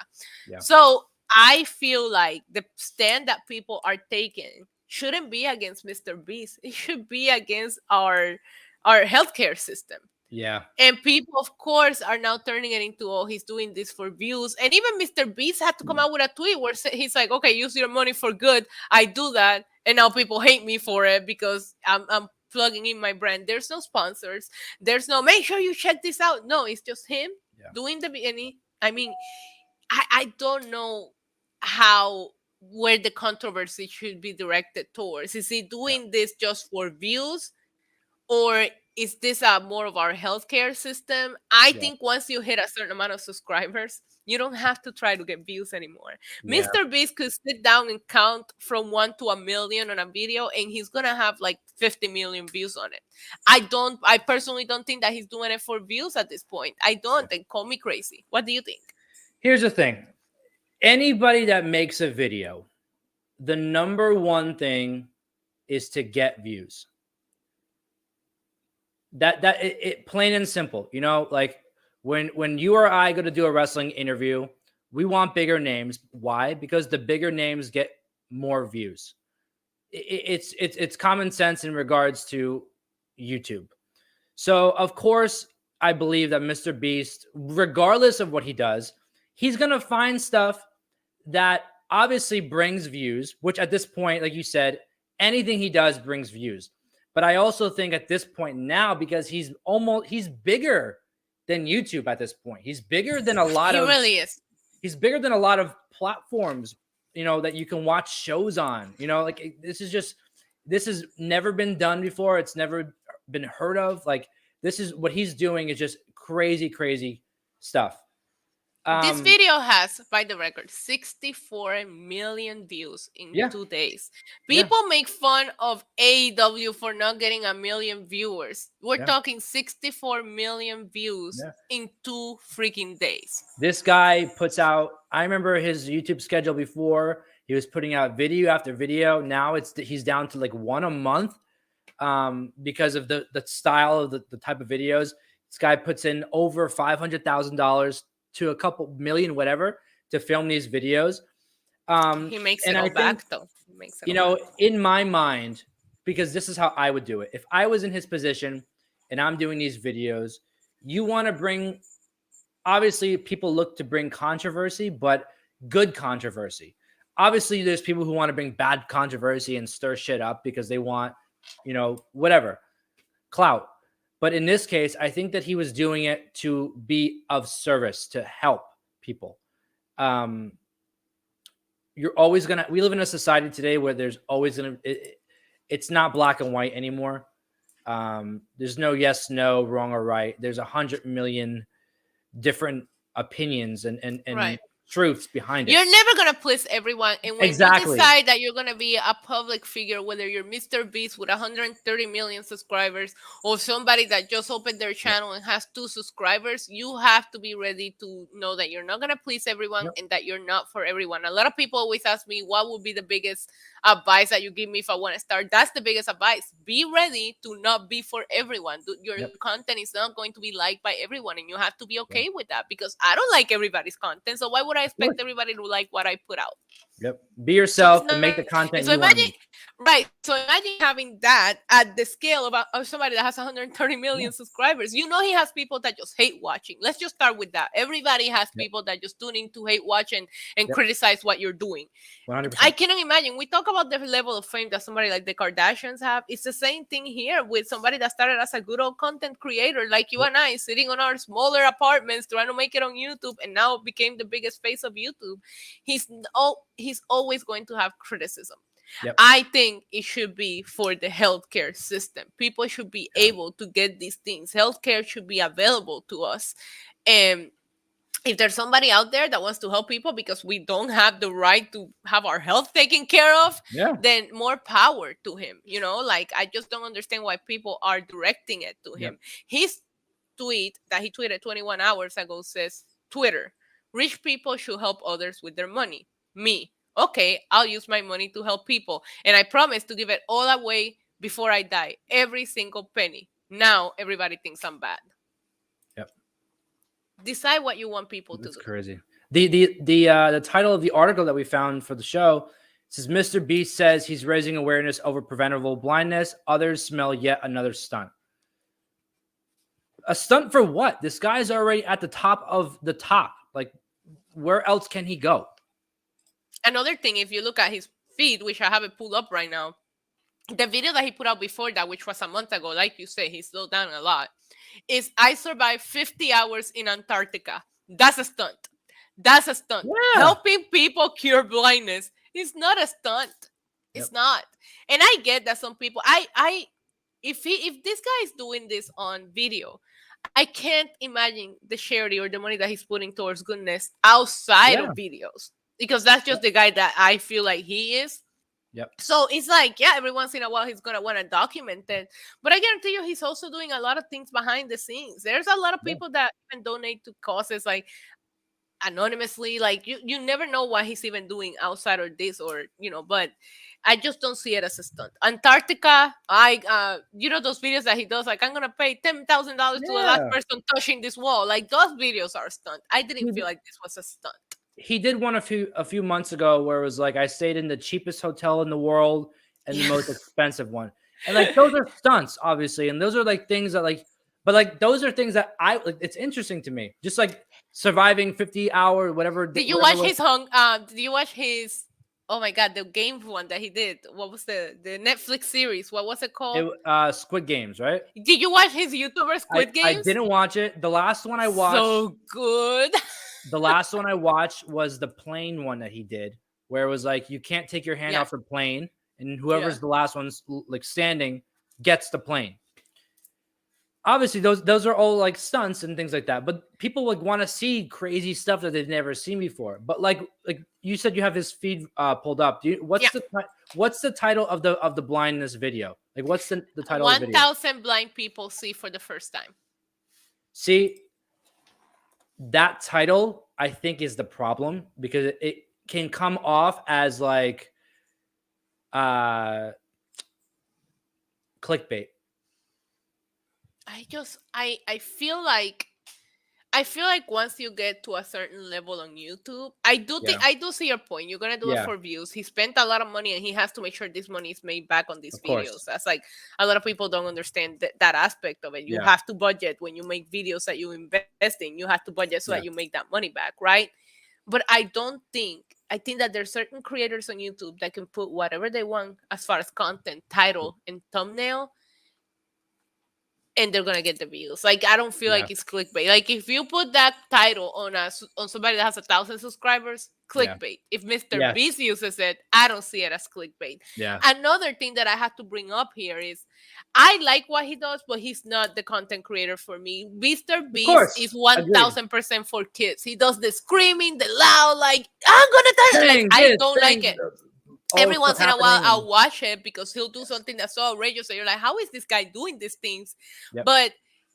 Yeah. So I feel like the stand that people are taking shouldn't be against Mr. Beast. It should be against our healthcare system. Yeah. And people, of course, are now turning it into, oh, he's doing this for views. And even Mr. Beast had to come out with a tweet where he's like, okay, use your money for good. I do that. And now people hate me for it because I'm plugging in my brand. There's no sponsors. There's no, make sure you check this out. No, it's just him doing the, I mean, I don't know where the controversy should be directed towards. Is he doing this just for views, or is this more of our healthcare system? I think once you hit a certain amount of subscribers, you don't have to try to get views anymore. Mr. Beast could sit down and count from 1 to 1 million on a video, and he's gonna have like 50 million views on it. I personally don't think that he's doing it for views at this point. I don't, and call me crazy. What do you think? Here's the thing. Anybody that makes a video, the #1 thing is to get views. It plain and simple, you know, like when you or I go to do a wrestling interview, we want bigger names. Why? Because the bigger names get more views. It's common sense in regards to YouTube. So of course, I believe that Mr. Beast, regardless of what he does, he's gonna find stuff that obviously brings views, which at this point, like you said, anything he does brings views. But I also think at this point now, because he's bigger than YouTube at this point. He's bigger than a lot he of really is. He's bigger than a lot of platforms, you know, that you can watch shows on. You know, like this has never been done before. It's never been heard of. Like this is what he's doing is just crazy, crazy stuff. This video has, by the record, 64 million views in 2 days. People make fun of AEW for not getting 1 million viewers. We're talking 64 million views in 2 freaking days. This guy puts out, I remember his YouTube schedule before, he was putting out video after video. Now he's down to like 1 a month because of the style of the type of videos. This guy puts in over $500,000 to a couple million, whatever, to film these videos. He makes it all back, though. You know, in my mind, because this is how I would do it. If I was in his position and I'm doing these videos, you want to bring, obviously, people look to bring controversy, but good controversy. Obviously, there's people who want to bring bad controversy and stir shit up because they want, you know, whatever, clout. But in this case, I think that he was doing it to be of service, to help people. You're always going to, we live in a society today where there's always going to, it's not black and white anymore. There's no yes, no, wrong or right. There's 100 million different opinions and right. truths behind it. You're never going to please everyone. And when you decide that you're going to be a public figure, whether you're Mr. Beast with 130 million subscribers or somebody that just opened their channel and has 2 subscribers, you have to be ready to know that you're not going to please everyone and that you're not for everyone. A lot of people always ask me, what would be the biggest advice that you give me if I want to start? That's the biggest advice. Be ready to not be for everyone. Your content is not going to be liked by everyone, and you have to be okay with that, because I don't like everybody's content. So why would I expect everybody to like what I put out? Be yourself and make the content you want. Right. So imagine having that at the scale of somebody that has 130 million subscribers. You know, he has people that just hate watching. Let's just start with that. Everybody has people that just tune in to hate watch and criticize what you're doing. 100%. I cannot imagine. We talk about the level of fame that somebody like the Kardashians have. It's the same thing here with somebody that started as a good old content creator like you and I, sitting on our smaller apartments trying to make it on YouTube, and now became the biggest face of YouTube. He's always going to have criticism. I think it should be for the healthcare system. People should be able to get these things. Healthcare should be available to us. And if there's somebody out there that wants to help people because we don't have the right to have our health taken care of, then more power to him. You know, like, I just don't understand why people are directing it to him. His tweet that he tweeted 21 hours ago says, Twitter, rich people should help others with their money. Me. Okay, I'll use my money to help people. And I promise to give it all away before I die. Every single penny. Now everybody thinks I'm bad. Decide what you want people to do. That's crazy. The title of the article that we found for the show says, Mr. Beast says he's raising awareness over preventable blindness. Others smell yet another stunt. A stunt for what? This guy's already at the top of the top. Like, where else can he go? Another thing, if you look at his feed, which I have it pulled up right now, the video that he put out before that, which was a month ago, like you say, he slowed down a lot, is I survived 50 hours in Antarctica. That's a stunt. That's a stunt. Helping people cure blindness is not a stunt. It's not. And I get that some people, if this guy is doing this on video, I can't imagine the charity or the money that he's putting towards goodness outside of videos. Because that's just the guy that I feel like he is. So it's like, every once in a while he's going to want to document it. But I guarantee you he's also doing a lot of things behind the scenes. There's a lot of people that even donate to causes like anonymously. Like you never know what he's even doing outside of this, or, you know, but I just don't see it as a stunt. Antarctica, you know those videos that he does, like I'm gonna pay $10,000 to the last person touching this wall. Like those videos are a stunt. I didn't feel like this was a stunt. He did one a few months ago where it was like, I stayed in the cheapest hotel in the world and the most expensive one, and like those are stunts, obviously, and those are like things that like, but like those are things that I like. It's interesting to me, just like surviving 50-hour whatever. Did you watch his Did you watch his? Oh my God, the game one that he did. What was the Netflix series? What was it called? Squid Games, right? Did you watch his YouTuber Squid Games? I didn't watch it. The last one I watched, so good. The last one I watched was the plane one that he did, where it was like you can't take your hand off the plane, and whoever's the last one's like standing gets the plane. Obviously, those are all like stunts and things like that. But people like want to see crazy stuff that they've never seen before. But like you said, you have his feed pulled up. What's the title of the blindness video? Like, what's the title? 1,000 blind people see for the first time. See, that title I think is the problem, because it can come off as like clickbait. I feel like once you get to a certain level on YouTube, I do see your point. You're gonna do it for views. He spent a lot of money and he has to make sure this money is made back on these videos. That's like a lot of people don't understand that aspect of it. You have to budget when you make videos that you invest in. You have to budget so that you make that money back, right? But I think that there's certain creators on YouTube that can put whatever they want as far as content, title, and thumbnail, and they're gonna get the views. Like, I don't feel like it's clickbait. Like, if you put that title on somebody that has 1,000 subscribers, clickbait. If Mr. Beast uses it, I don't see it as clickbait. Another thing that I have to bring up here is I like what he does, but he's not the content creator for me. Mr. Beast is 1,000% for kids. He does the screaming, the loud, like, I'm gonna tell you, like, I don't like it. Every once in a while, I'll watch it because he'll do something that's so outrageous that you're like, how is this guy doing these things? But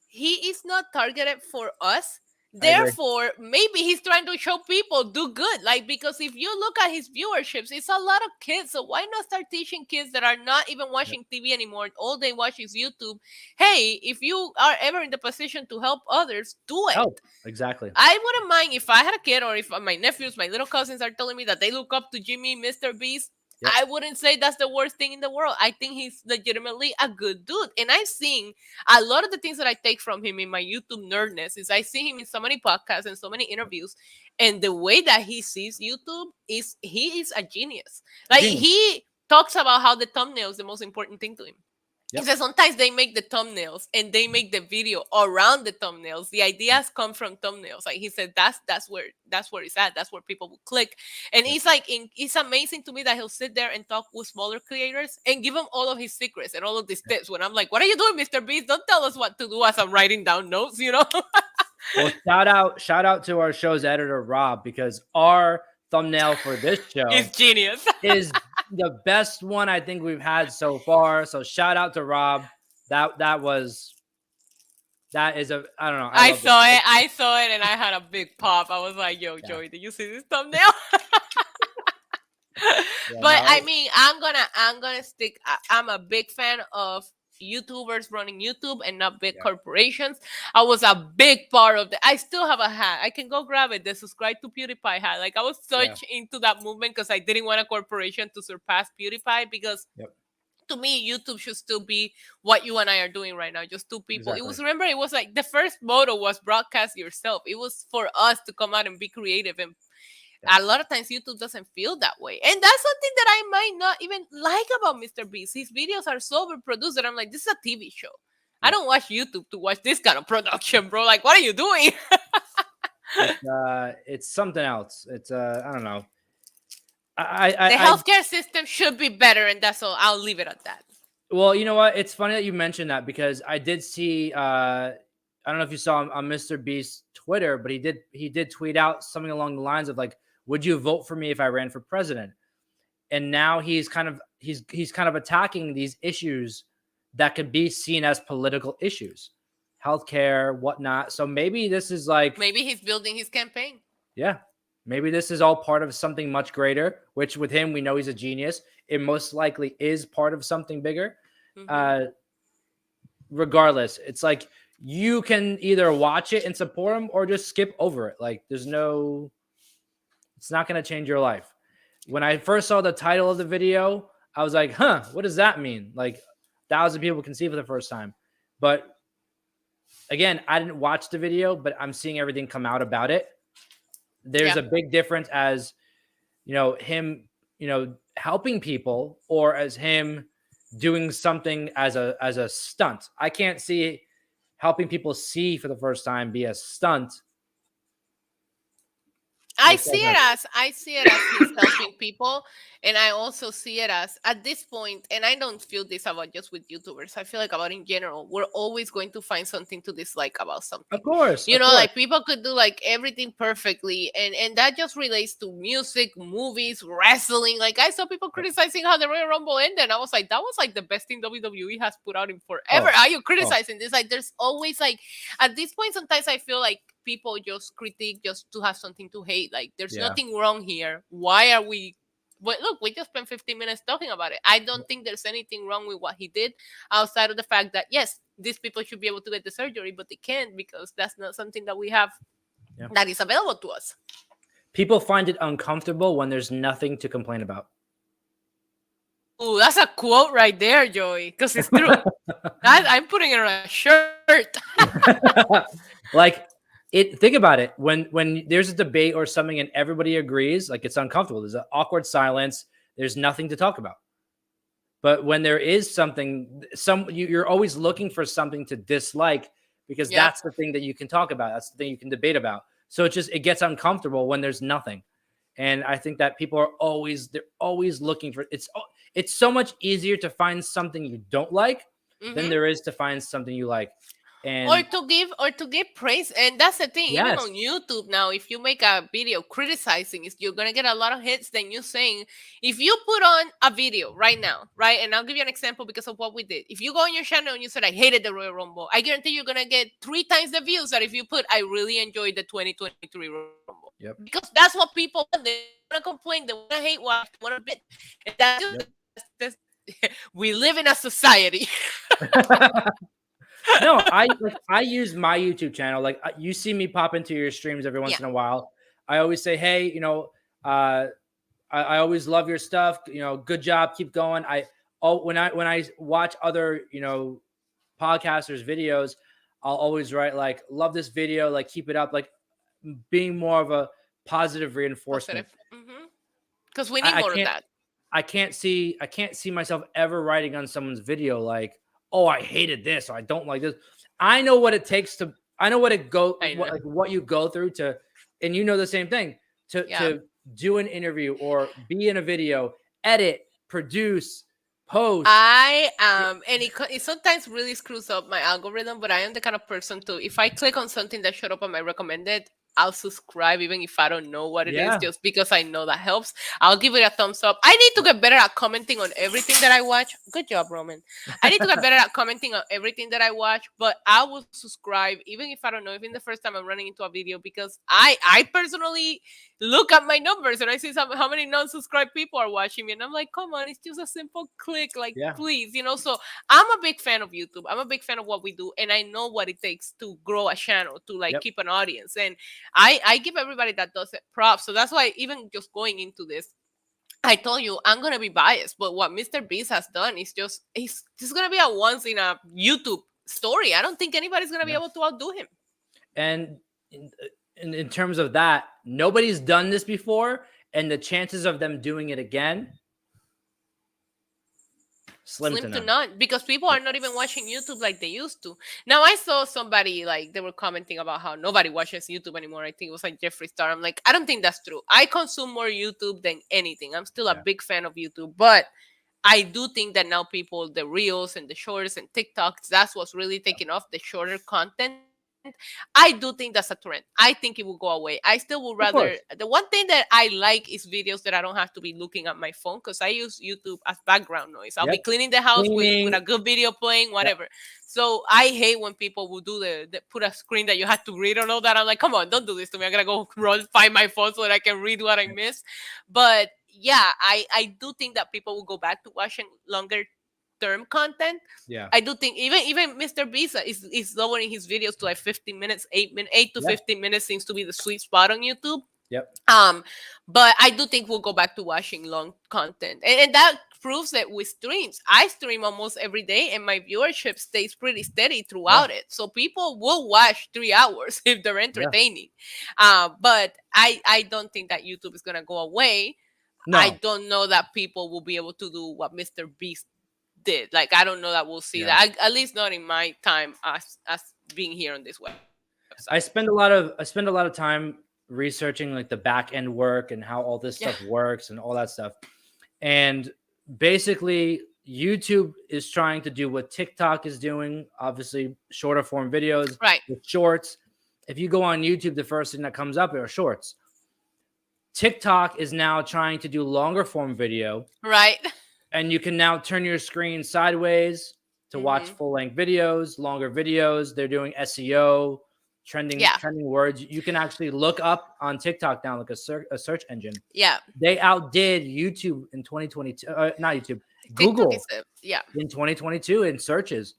he is not targeted for us. Therefore, maybe he's trying to show people do good. Like, because if you look at his viewerships, it's a lot of kids. So why not start teaching kids that are not even watching TV anymore? All they watch is YouTube. Hey, if you are ever in the position to help others, do it. Oh, exactly. I wouldn't mind if I had a kid, or if my nephews, my little cousins are telling me that they look up to Jimmy, Mr. Beast. I wouldn't say that's the worst thing in the world. I think he's legitimately a good dude. And I've seen a lot of the things that I take from him in my YouTube nerdness is I see him in so many podcasts and so many interviews. And the way that he sees YouTube is he is a genius. Like, he talks about how the thumbnail is the most important thing to him. He says sometimes they make the thumbnails and they make the video around the thumbnails. The ideas come from thumbnails. Like, he said, that's where it's at. That's where people will click. And it's like, it's amazing to me that he'll sit there and talk with smaller creators and give them all of his secrets and all of these tips. When I'm like, what are you doing, Mr. Beast? Don't tell us what to do as I'm writing down notes, you know? Well, shout out to our show's editor, Rob, because our thumbnail for this show is genius. Is the best one I think we've had so far. So shout out to Rob. That is a, I don't know. I saw it and I had a big pop. I was like, yo, Joey, did you see this thumbnail? But I mean, I'm gonna stick. I'm a big fan of YouTubers running YouTube and not big corporations. I was a big part of I still have a hat. I can go grab it. The subscribe to PewDiePie hat. Like, I was such into that movement because I didn't want a corporation to surpass PewDiePie, because to me, YouTube should still be what you and I are doing right now. Just two people. Exactly. It was like the first motto was broadcast yourself. It was for us to come out and be creative, and a lot of times YouTube doesn't feel that way. And that's something that I might not even like about Mr. Beast. His videos are so overproduced that I'm like, this is a TV show. I don't watch YouTube to watch this kind of production, bro. Like, what are you doing? It's something else. It's I don't know. The healthcare system should be better, and that's all. I'll leave it at that. Well, you know what? It's funny that you mentioned that, because I did see I don't know if you saw on Mr. Beast's Twitter, but he did tweet out something along the lines of like, would you vote for me if I ran for president? And now he's kind of attacking these issues that could be seen as political issues, healthcare, whatnot. So maybe this is like, maybe he's building his campaign. Yeah, Maybe this is all part of something much greater, which with him, we know he's a genius. It most likely is part of something bigger. Regardless, it's like you can either watch it and support him or just skip over it. Like it's not going to change your life. When I first saw the title of the video, I was like, huh, what does that mean? Like 1,000 people can see for the first time. But again, I didn't watch the video, but I'm seeing everything come out about it. There's a big difference as, him, helping people or as him doing something as a stunt. I can't see helping people see for the first time be a stunt. I see it as he's helping people, and I also see it as at this point, and I don't feel this about just with YouTubers. I feel like about in general, we're always going to find something to dislike about something. Of course, like people could do like everything perfectly, and that just relates to music, movies, wrestling. Like I saw people criticizing how the Royal Rumble ended, and I was like, that was like the best thing WWE has put out in forever. Are you criticizing this? Like, there's always like at this point, sometimes I feel like people just critique just to have something to hate. Like there's nothing wrong here. Why are we? But look, we just spent 15 minutes talking about it. I don't think there's anything wrong with what he did outside of the fact that yes, these people should be able to get the surgery, but they can't because that's not something that we have that is available to us. People find it uncomfortable when there's nothing to complain about. Oh, that's a quote right there, Joey, because it's true. I'm putting it on a shirt. Like, think about it. When there's a debate or something and everybody agrees, like it's uncomfortable. There's an awkward silence. There's nothing to talk about. But when there is something, you're always looking for something to dislike because that's the thing that you can talk about. That's the thing you can debate about. So it gets uncomfortable when there's nothing. And I think that people are always looking for it's so much easier to find something you don't like than there is to find something you like. And or to give praise. And that's the thing, even on YouTube now, if you make a video criticizing, you're gonna get a lot of hits than you saying. If you put on a video right now, right, and I'll give you an example because of what we did. If you go on your channel and you said I hated the Royal Rumble, I guarantee you're gonna get 3 times the views that if you put I really enjoyed the 2023 Royal Rumble. Because that's what people want. They want to complain, they want to hate watch, they want to bit. And that's we live in a society. No, I use my YouTube channel. Like you see me pop into your streams every once in a while. I always say, hey, I always love your stuff. Good job, keep going. When I watch other podcasters' videos, I'll always write like, love this video, like keep it up, like being more of a positive reinforcement. Because we need more of that. I can't see myself ever writing on someone's video like, oh, I hated this, or I don't like this. I know what it takes to. I know what what you go through to, and the same thing to do an interview or be in a video, edit, produce, post. And it sometimes really screws up my algorithm. But I am the kind of person to, if I click on something that showed up on my recommended, I'll subscribe even if I don't know what it is, just because I know that helps. I'll give it a thumbs up. I need to get better at commenting on everything that I watch. Good job, Roman. I need to get better at commenting on everything that I watch, but I will subscribe even if I don't know, even the first time I'm running into a video, because I personally look at my numbers and I see how many non-subscribed people are watching me, and I'm like, come on, it's just a simple click, like please, So I'm a big fan of YouTube. I'm a big fan of what we do, and I know what it takes to grow a channel, to keep an audience, and I give everybody that does it props. So that's why even just going into this, I told you I'm gonna be biased, but what Mr. Beast has done is just gonna be a once in a YouTube story. I don't think anybody's gonna be able to outdo him. And in terms of that, nobody's done this before, and the chances of them doing it again, slim to none, because people are not even watching YouTube like they used to. Now I saw somebody like they were commenting about how nobody watches YouTube anymore. I think it was like Jeffree Star. I'm like, I don't think that's true. I consume more YouTube than anything. I'm still a big fan of YouTube, but I do think that now people, the reels and the shorts and TikToks, that's what's really taking off, the shorter content. I do think that's a trend. I think it will go away. I still would Of rather. course. The one thing that I like is videos that I don't have to be looking at my phone, because I use YouTube as background noise. I'll be Yep. cleaning the house with Cleaning. a good video playing, Yep. whatever. So I hate when people will do the put a screen that you have to read and all that. I'm like, come on, don't do this to me. I gotta go run find my phone so that I can read what I missed. But yeah, I do think that people will go back to watching longer term content. Yeah. I do think even Mr. Visa is lowering his videos to like 15 minutes, 8 to Yeah. 15 minutes seems to be the sweet spot on YouTube. Yep. But I do think we'll go back to watching long content, and that proves that with streams, I stream almost every day, and my viewership stays pretty steady Yeah. throughout it. So people will watch 3 hours if they're Yeah. entertaining. But I don't think that YouTube is gonna go away. No. I don't know that people will be able to do what Mr. Beast did. Like, I don't know that we'll see Yeah. that. At least not in my time as being here on this website. I spend a lot of time researching like the back end work and how all this stuff works and all that stuff. And basically, YouTube is trying to do what TikTok is doing, obviously shorter form videos, Right. with shorts. If you go on YouTube, the first thing that comes up are shorts. TikTok is now trying to do longer form video, Right. and you can now turn your screen sideways to watch full length videos, longer videos. They're doing SEO, trending words. You can actually look up on TikTok now, like a search engine. Yeah. They outdid YouTube in 2022. Not YouTube, Google in 2022 in searches.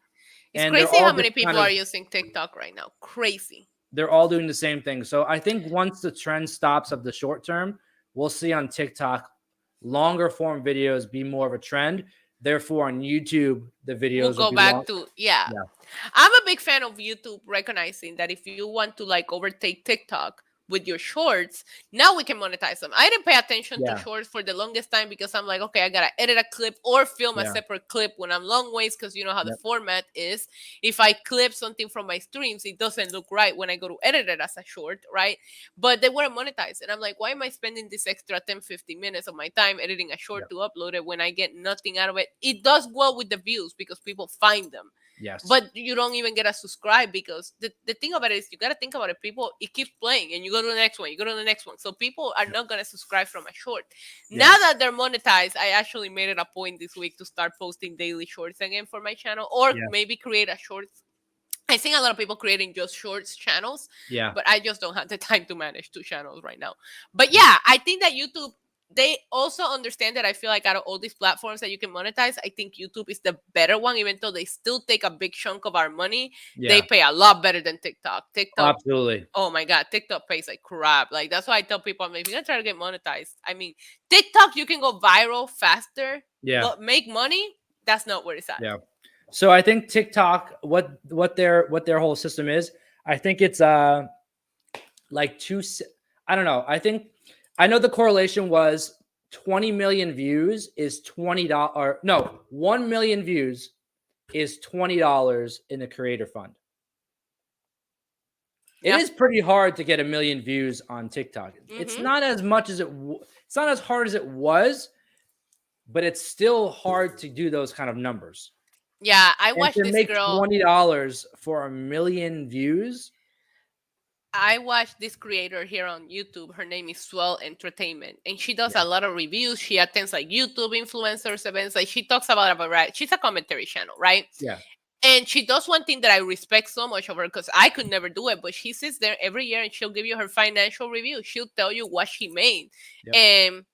It's crazy how many people are using TikTok right now. Crazy. They're all doing the same thing. So I think once the trend stops of the short term, we'll see on TikTok longer form videos be more of a trend. Therefore, on YouTube, the videos will go back to I'm a big fan of YouTube recognizing that if you want to like overtake TikTok with your shorts, now we can monetize them. I didn't pay attention to shorts for the longest time because I'm like, okay, I gotta edit a clip or film a separate clip when I'm long ways, because you know how the format is. If I clip something from my streams, it doesn't look right when I go to edit it as a short, right? But they weren't monetized, and I'm like, why am I spending this extra 10-15 minutes of my time editing a short to upload it when I get nothing out of it? It does well with the views because people find them. Yes. But you don't even get a subscribe, because the thing about it is you got to think about it. People, it keeps playing and you go to the next one, you go to the next one. So people are not going to subscribe from a short. Now that they're monetized, I actually made it a point this week to start posting daily shorts again for my channel, or maybe create a shorts. I think a lot of people creating just shorts channels. Yeah. But I just don't have the time to manage 2 channels right now. But yeah, I think that YouTube, they also understand that I feel like out of all these platforms that you can monetize, I think YouTube is the better one, even though they still take a big chunk of our money. They pay a lot better than TikTok. Absolutely. Oh my God, TikTok pays like crap. Like, that's why I tell people, I'm like, if you're gonna try to get monetized, I mean, TikTok, you can go viral faster, but make money, that's not where it's at. Yeah. So I think TikTok, what their whole system is, I think it's like I don't know. I know the correlation was 20 million views is $20, or no, 1 million views is $20 in the creator fund. It is pretty hard to get 1 million views on TikTok. It's not as much as it's not as hard as it was, but it's still hard to do those kind of numbers. Yeah, I watched this make girl $20 for 1 million views. I watched this creator here on YouTube. Her name is Swell Entertainment, and she does a lot of reviews. She attends like YouTube influencers events. Like, she talks about a variety. She's a commentary channel, right? Yeah. And she does one thing that I respect so much of her, because I could never do it. But she sits there every year and she'll give you her financial review. She'll tell you what she made. And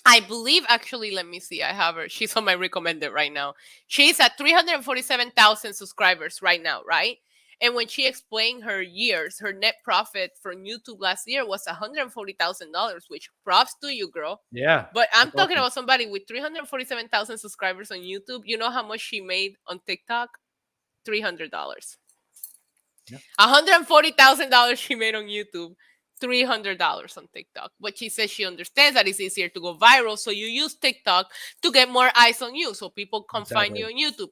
I believe, actually, let me see. I have her. She's on my recommended right now. She's at 347,000 subscribers right now, right? And when she explained her years, her net profit from YouTube last year was $140,000, which props to you, girl. Yeah. But I'm talking about somebody with 347,000 subscribers on YouTube. You know how much she made on TikTok? $300. $140,000 she made on YouTube. $300 on TikTok. But she says she understands that it's easier to go viral, so you use TikTok to get more eyes on you, so people come find you on YouTube.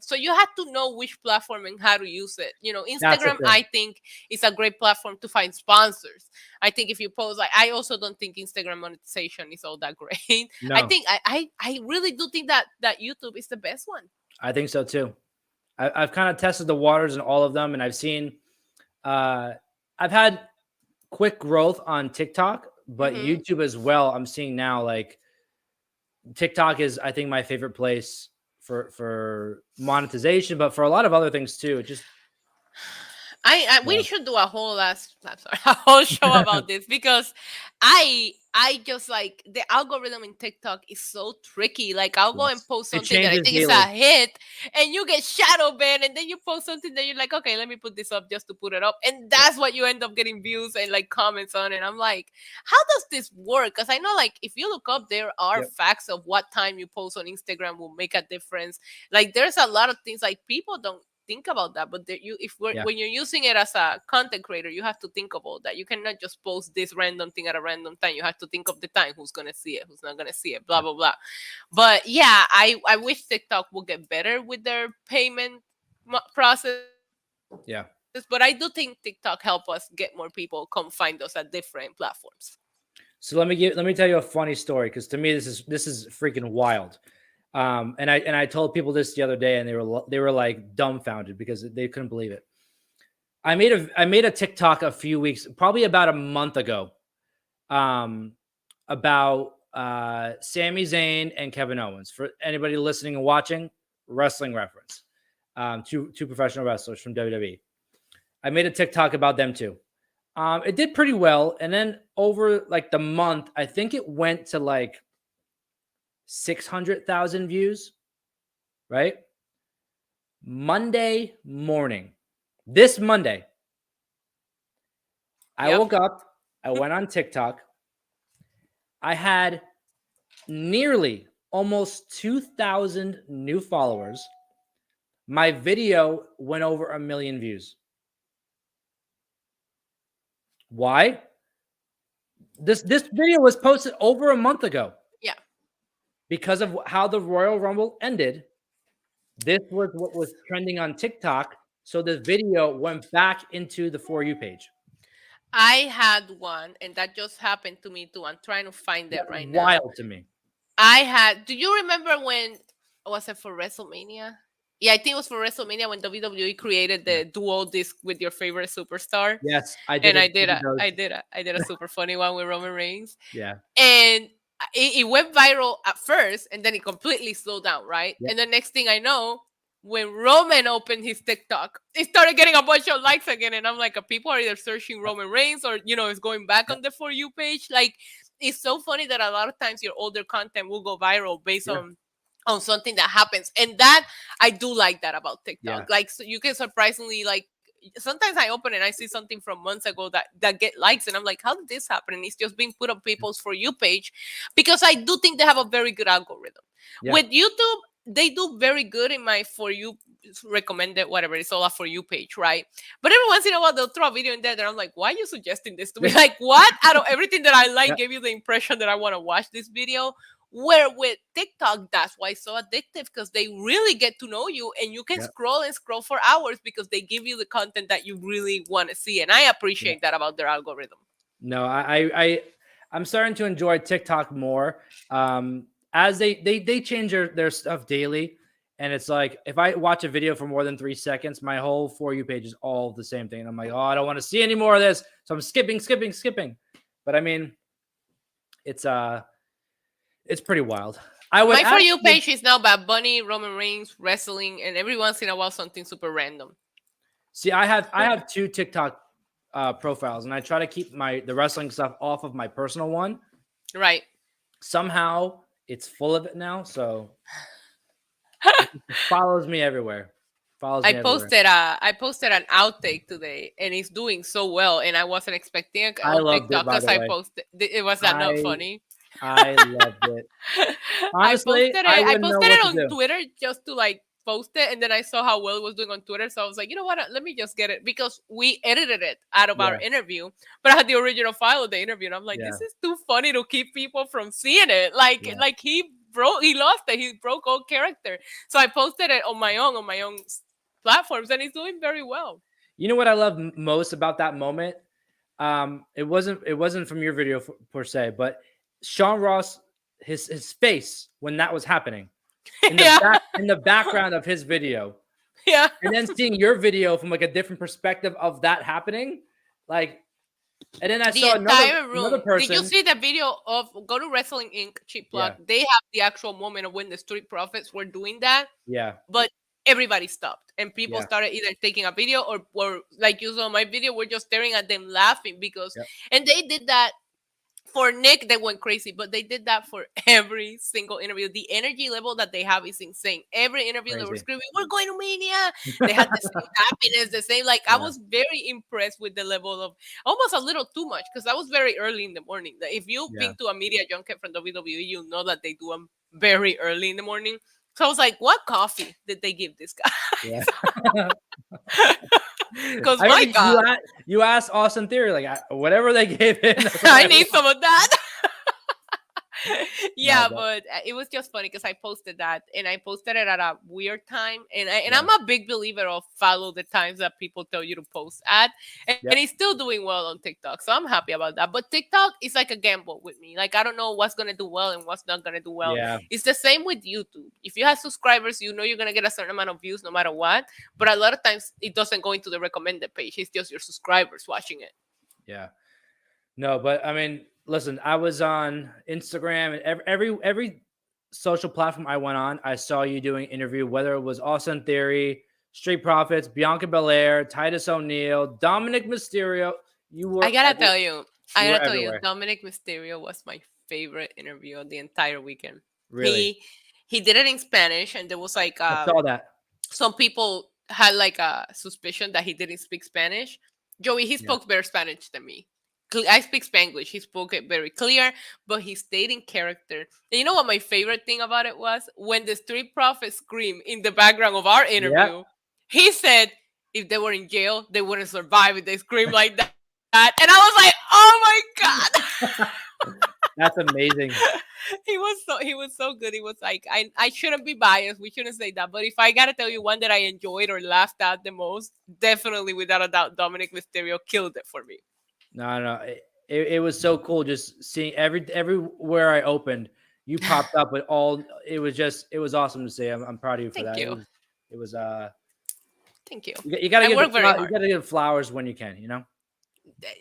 So you have to know which platform and how to use it. You know, Instagram, I think, is a great platform to find sponsors. I think if you post, like, I also don't think Instagram monetization is all that great. No. I think I really do think that YouTube is the best one. I think so too. I've kind of tested the waters in all of them, and I've seen I've had quick growth on TikTok, but YouTube as well. I'm seeing now like TikTok is, I think, my favorite place for monetization, but for a lot of other things too. It just we should do a whole a whole show about this, because I just like the algorithm in TikTok is so tricky. Like I'll go and post something that I think is a hit, and you get shadow banned, and then you post something that you're like, okay, let me put this up just to put it up, and that's what you end up getting views and like comments on. And I'm like, how does this work? Because I know, like, if you look up, there are facts of what time you post on Instagram will make a difference. Like there's a lot of things like people don't think about that, but when you're using it as a content creator, you have to think of all that. You cannot just post this random thing at a random time. You have to think of the time, who's gonna see it, who's not gonna see it, blah blah blah. But yeah, I wish TikTok will get better with their payment process. Yeah, but I do think TikTok help us get more people come find us at different platforms. So let me tell you a funny story, because to me this is freaking wild. And I told people this the other day, and they were like dumbfounded because they couldn't believe it. I made a TikTok a few weeks, probably about a month ago, about Sami Zayn and Kevin Owens. For anybody listening and watching, wrestling reference, two professional wrestlers from WWE. I made a TikTok about them too. It did pretty well, and then over like the month, I think it went to like 600,000 views, right? Monday morning, this Monday, I woke up, I went on TikTok. I had nearly almost 2,000 new followers. My video went over 1 million views. Why? This video was posted over a month ago. Yeah. Because of how the Royal Rumble ended, this was what was trending on TikTok. So the video went back into the For You page. I had one, and that just happened to me too. I'm trying to find it right now. Wild to me. Do you remember when, was it for WrestleMania? Yeah, I think it was for WrestleMania when WWE created the duo disc with your favorite superstar. Yes, I did. And I did a super funny one with Roman Reigns. Yeah. And it went viral at first, and then it completely slowed down, right? Yep. And the next thing I know, when Roman opened his TikTok, it started getting a bunch of likes again. And I'm like, people are either searching Roman Reigns or, it's going back on the For You page. Like, it's so funny that a lot of times your older content will go viral based on something that happens. And that, I do like that about TikTok. Yeah. Like, so you can surprisingly, like, sometimes I open and I see something from months ago that get likes, and I'm like, how did this happen? And it's just being put on people's For You page, because I do think they have a very good algorithm. Yeah. With YouTube, they do very good in my For You recommended, whatever, it's all a For You page, right? But every once in a while they'll throw a video in there and I'm like, why are you suggesting this to me? Like, what? Out of everything that I like, gave you the impression that I want to watch this video. Where with TikTok, that's why it's so addictive, because they really get to know you, and you can scroll and scroll for hours because they give you the content that you really want to see. And I appreciate that about their algorithm. No, I'm starting to enjoy TikTok more. As they change their stuff daily. And it's like, if I watch a video for more than 3 seconds, my whole For You page is all the same thing. And I'm like, oh, I don't want to see any more of this. So I'm skipping. But I mean, it's pretty wild. My For You page is now Bad Bunny, Roman Reigns, wrestling, and every once in a while something super random. See, I have 2 TikTok profiles, and I try to keep the wrestling stuff off of my personal one. Right. Somehow it's full of it now, so it follows me everywhere. I posted an outtake today, and it's doing so well, and I wasn't expecting it on TikTok because I posted it. Was that not funny? I loved it. Honestly, I posted it on Twitter just to like post it, and then I saw how well it was doing on Twitter, so I was like, you know what, let me just get it, because we edited it out of our interview, but I had the original file of the interview, and I'm like, this is too funny to keep people from seeing it. Like he lost it, he broke all character. So I posted it on my own platforms, and it's doing very well. You know what I love most about that moment? It wasn't from your video per se, but Sean Ross, his face when that was happening in the background of his video Yeah. And then seeing your video from like a different perspective of that happening, like, and then I The saw entire another room. Did you person. see the video of Go to Wrestling Inc. Cheap plug? Yeah, They have the actual moment of when the Street Profits were doing that, yeah, but everybody stopped and people yeah, started either taking a video or like you saw my video, we're just staring at them laughing because, yep, and they did that for Nick, they went crazy, but they did that for every single interview. The energy level that they have is insane. Every interview they were crazy. screaming, "We're going to Mania!" They had the same happiness, the same. Like I Yeah, was very impressed with the level of almost a little too much because I was very early in the morning. Like, if you've yeah, been to a media junket from WWE, you know that they do them very early in the morning. So I was like, "What coffee did they give this guy?" yeah. Because I my remember God, you asked Austin Theory, like, whatever they gave him, that's what I I need want. some of that. No, Yeah, but but it was just funny because I posted that and I posted it at a weird time, and yeah, I'm a big believer of follow the times that people tell you to post at, and yep, it's still doing well on TikTok, so I'm happy about that. But TikTok is like a gamble with me. Like I don't know what's gonna do well and what's not gonna do well. yeah, It's the same with YouTube. If you have subscribers, you know you're gonna get a certain amount of views no matter what. But a lot of times it doesn't go into the recommended page. It's just your subscribers watching it. yeah. No, but I mean, listen, I was on Instagram and every social platform I went on, I saw you doing interview, whether it was Austin Theory, Street Profits, Bianca Belair, Titus O'Neil, Dominic Mysterio. You were I gotta tell you, you were everywhere. Dominic Mysterio was my favorite interview of the entire weekend. Really, He did it in Spanish, and there was like I saw that. some people had like a suspicion that he didn't speak Spanish. Joey, he Yeah, spoke better Spanish than me. I speak Spanglish. He spoke it very clear, but he stayed in character. And you know what my favorite thing about it was? When the Street Profits scream in the background of our yeah. interview, he said if they were in jail, they wouldn't survive if they scream like that. And I was like, oh my God. That's amazing. He was so good. He was like, I shouldn't be biased. We shouldn't say that. But if I gotta tell you one that I enjoyed or laughed at the most, definitely without a doubt, Dominic Mysterio killed it for me. No. It was so cool just seeing everywhere I opened, you popped up with all. It was awesome to see. I'm proud of you for Thank that. you. It was Thank you. you gotta I work very hard. you gotta give flowers when you can, you know.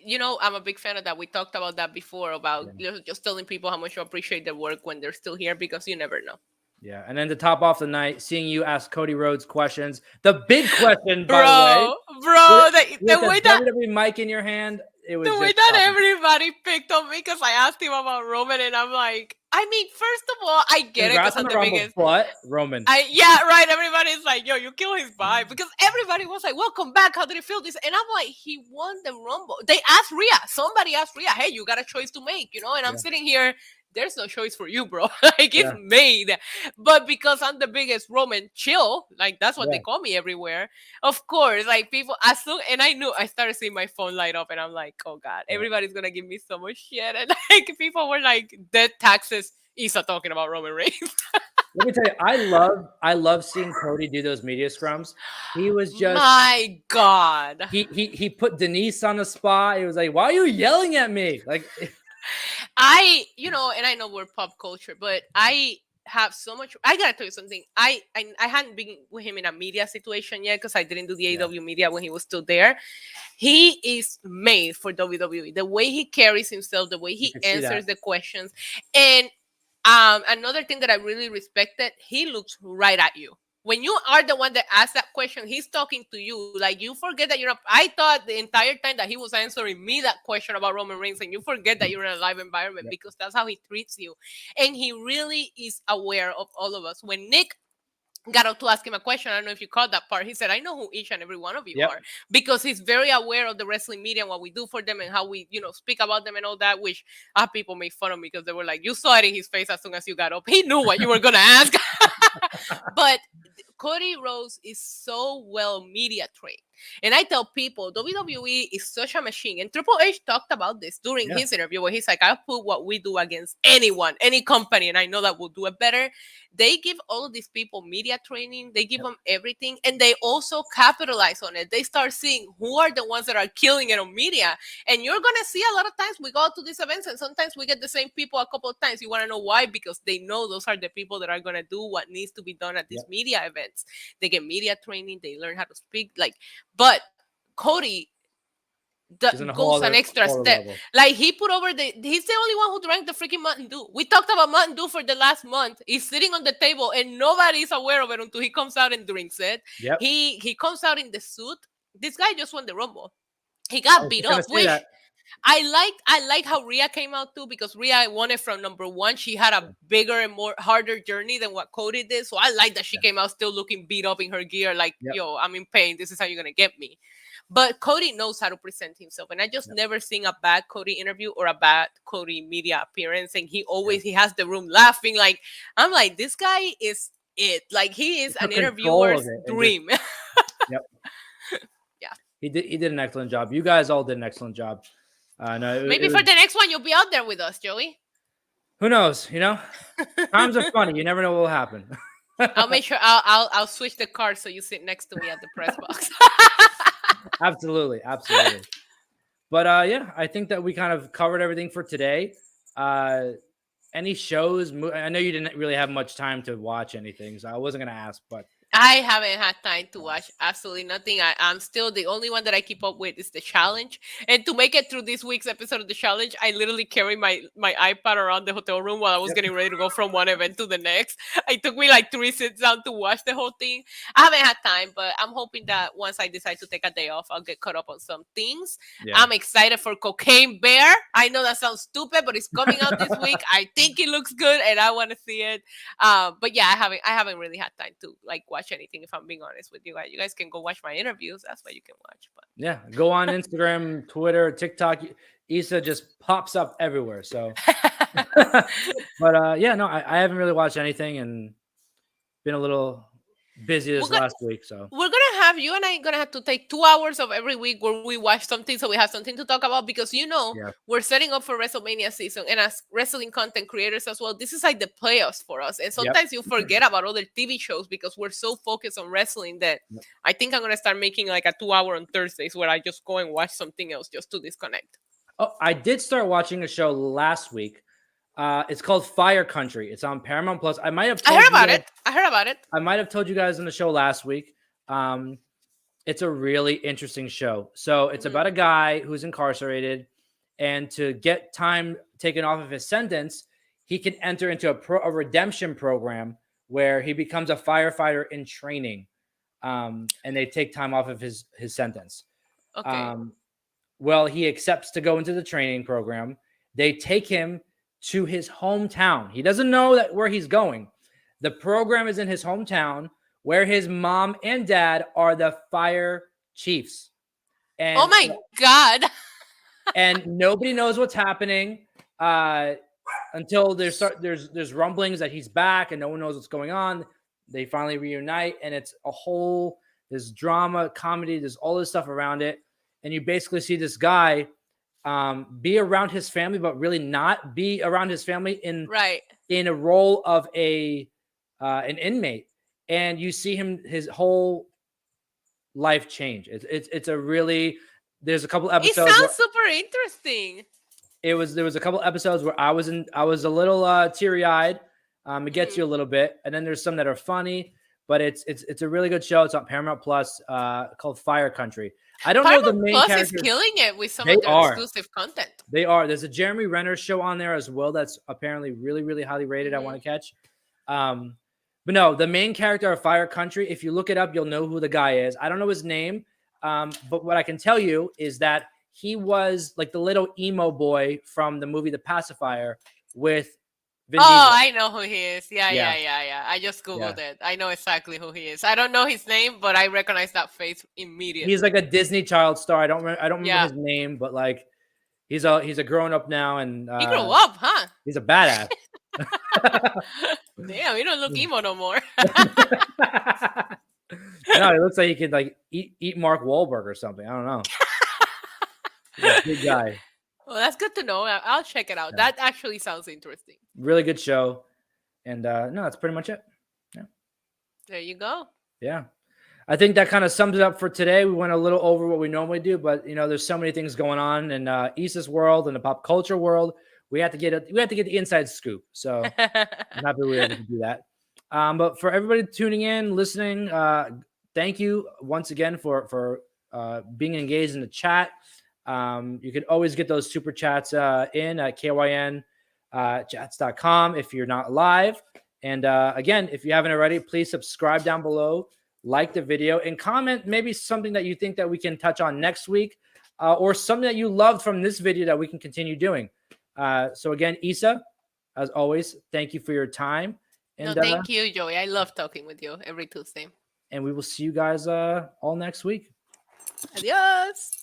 You know, I'm a big fan of that. We talked about that before about Yeah. just telling people how much you appreciate their work when they're still here because you never know. Yeah, and then to top off the night, seeing you ask Cody Rhodes questions, the big question, by Bro, the way, the with way the that WWE mic in your hand, it was the way just that awesome. everybody picked on me because I asked him about Roman, and I'm like, I mean, first of all, I get it because I'm the biggest. But Roman, Yeah, right. Everybody's like, yo, you kill his vibe because everybody was like, welcome back. How did it feel? This, and I'm like, he won the Rumble. They asked Rhea. Somebody asked Rhea, hey, you got a choice to make, you know? And I'm sitting here. There's no choice for you, bro. Like it's made. But because I'm the biggest Roman chill, like that's what they call me everywhere. Of course, like people as soon and I knew I started seeing my phone light up and I'm like, oh God, everybody's gonna give me so much shit. And like people were like, dead taxes, Isa talking about Roman Reigns. Let me tell you, I love seeing Cody do those media scrums. He was just my God. He put Denise on the spot. He was like, "Why are you yelling at me?" Like and I know we're pop culture, but I have so much. I gotta tell you something. I hadn't been with him in a media situation yet because I didn't do the AEW media when he was still there. He is made for WWE. The way he carries himself, the way he answers the questions, and another thing that I really respected, he looks right at you. When you are the one that asked that question, he's talking to you. Like you forget that you're not. I thought the entire time that he was answering me that question about Roman Reigns, and you forget that you're in a live environment because that's how he treats you. And he really is aware of all of us. When Nick got up to ask him a question, I don't know if you caught that part. He said, I know who each and every one of you are, because he's very aware of the wrestling media and what we do for them and how we, speak about them and all that, which people made fun of me because they were like, you saw it in his face as soon as you got up. He knew what you were going to ask. But Cody Rhodes is so well media trained. And I tell people, WWE is such a machine. And Triple H talked about this during his interview where he's like, I'll put what we do against anyone, any company, and I know that we'll do it better. They give all of these people media training. They give them everything. And they also capitalize on it. They start seeing who are the ones that are killing it on media. And you're going to see a lot of times we go to these events and sometimes we get the same people a couple of times. You want to know why? Because they know those are the people that are going to do what needs to be done at these media events. They get media training. They learn how to speak. But Cody goes an extra step. Level. Like he put over he's the only one who drank the freaking Mountain Dew. We talked about Mountain Dew for the last month. He's sitting on the table and nobody's aware of it until he comes out and drinks it. Yep. He comes out in the suit. This guy just won the Rumble. He got beat up. I like how Rhea came out too, because Rhea won it from number one. She had a bigger and more harder journey than what Cody did. So I like that she came out still looking beat up in her gear. Like, yo, I'm in pain. This is how you're going to get me. But Cody knows how to present himself. And I just never seen a bad Cody interview or a bad Cody media appearance. And he always, he has the room laughing. Like, I'm like, this guy is it. Like, he is an interviewer's dream. Yep. Yeah. He did an excellent job. You guys all did an excellent job. No, maybe for the next one, you'll be out there with us, Joey. Who knows? You know, times are funny. You never know what will happen. I'll make sure I'll switch the card so you sit next to me at the press box. Absolutely. But yeah, I think that we kind of covered everything for today. Any shows? I know you didn't really have much time to watch anything, so I wasn't going to ask, but I haven't had time to watch absolutely nothing. I'm still the only one that I keep up with is The Challenge. And to make it through this week's episode of The Challenge, I literally carry my iPad around the hotel room while I was getting ready to go from one event to the next. It took me like 3 sits down to watch the whole thing. I haven't had time, but I'm hoping that once I decide to take a day off, I'll get caught up on some things. Yeah. I'm excited for Cocaine Bear. I know that sounds stupid, but it's coming out this week. I think it looks good and I want to see it. But yeah, I haven't really had time to like watch anything, if I'm being honest with you guys. You guys can go watch my interviews. That's what you can watch. But yeah, go on Instagram, Twitter, TikTok. Issa just pops up everywhere. So, but yeah, no, I haven't really watched anything and been a little busy this last week. So we're gonna have you and I gonna have to take 2 hours of every week where we watch something so we have something to talk about, because we're setting up for WrestleMania season, and as wrestling content creators as well, this is like the playoffs for us, and sometimes you forget about other TV shows because we're so focused on wrestling that I think I'm gonna start making like a 2 hour on Thursdays where I just go and watch something else just to disconnect. Oh, I did start watching a show last week. It's called Fire Country. It's on Paramount Plus. I heard about it. I might have told you guys in the show last week. It's a really interesting show. So it's about a guy who's incarcerated, and to get time taken off of his sentence, he can enter into a redemption program where he becomes a firefighter in training, and they take time off of his sentence. Okay. Well, he accepts to go into the training program. They take him to his hometown. He doesn't know where he's going. The program is in his hometown, where his mom and dad are the fire chiefs. And oh my God. And nobody knows what's happening until there's rumblings that he's back and no one knows what's going on. They finally reunite, and it's there's drama, comedy, there's all this stuff around it. And you basically see this guy be around his family, but really not be around his family in a role of an inmate. And you see his whole life change. It's a really, there's a couple episodes. It sounds super interesting. There was a couple episodes where I was a little teary eyed. It gets you a little bit, and then there's some that are funny. But it's a really good show. It's on Paramount Plus, called Fire Country. I don't know the main character. Plus is killing it with some of their exclusive content. They are. There's a Jeremy Renner show on there as well that's apparently really, really highly rated. I want to catch. But no, the main character of Fire Country, if you look it up, you'll know who the guy is. I don't know his name, but what I can tell you is that he was like the little emo boy from the movie The Pacifier with Vin Diesel. I know who he is. Yeah. I just Googled it. I know exactly who he is. I don't know his name, but I recognize that face immediately. He's like a Disney child star. I don't remember his name, but like he's a grown up now, and he grew up, huh? He's a badass. Damn, you don't look emo no more. No, it looks like he could like eat Mark Wahlberg or something. I don't know. Yeah, good guy. Well, that's good to know. I'll check it out. Yeah. That actually sounds interesting. Really good show. And no, that's pretty much it. Yeah. There you go. Yeah. I think that kind of sums it up for today. We went a little over what we normally do, but there's so many things going on in Issa's world and the pop culture world. We have to get the inside scoop. So I'm happy we were able to do that. But for everybody tuning in, listening, thank you once again for being engaged in the chat. You can always get those super chats in at KYN chats.com if you're not live. And again, if you haven't already, please subscribe down below, like the video, and comment maybe something that you think that we can touch on next week, or something that you loved from this video that we can continue doing. So again, Issa, as always, thank you for your time. And thank you, Joey. I love talking with you every Tuesday. And we will see you guys all next week. Adios.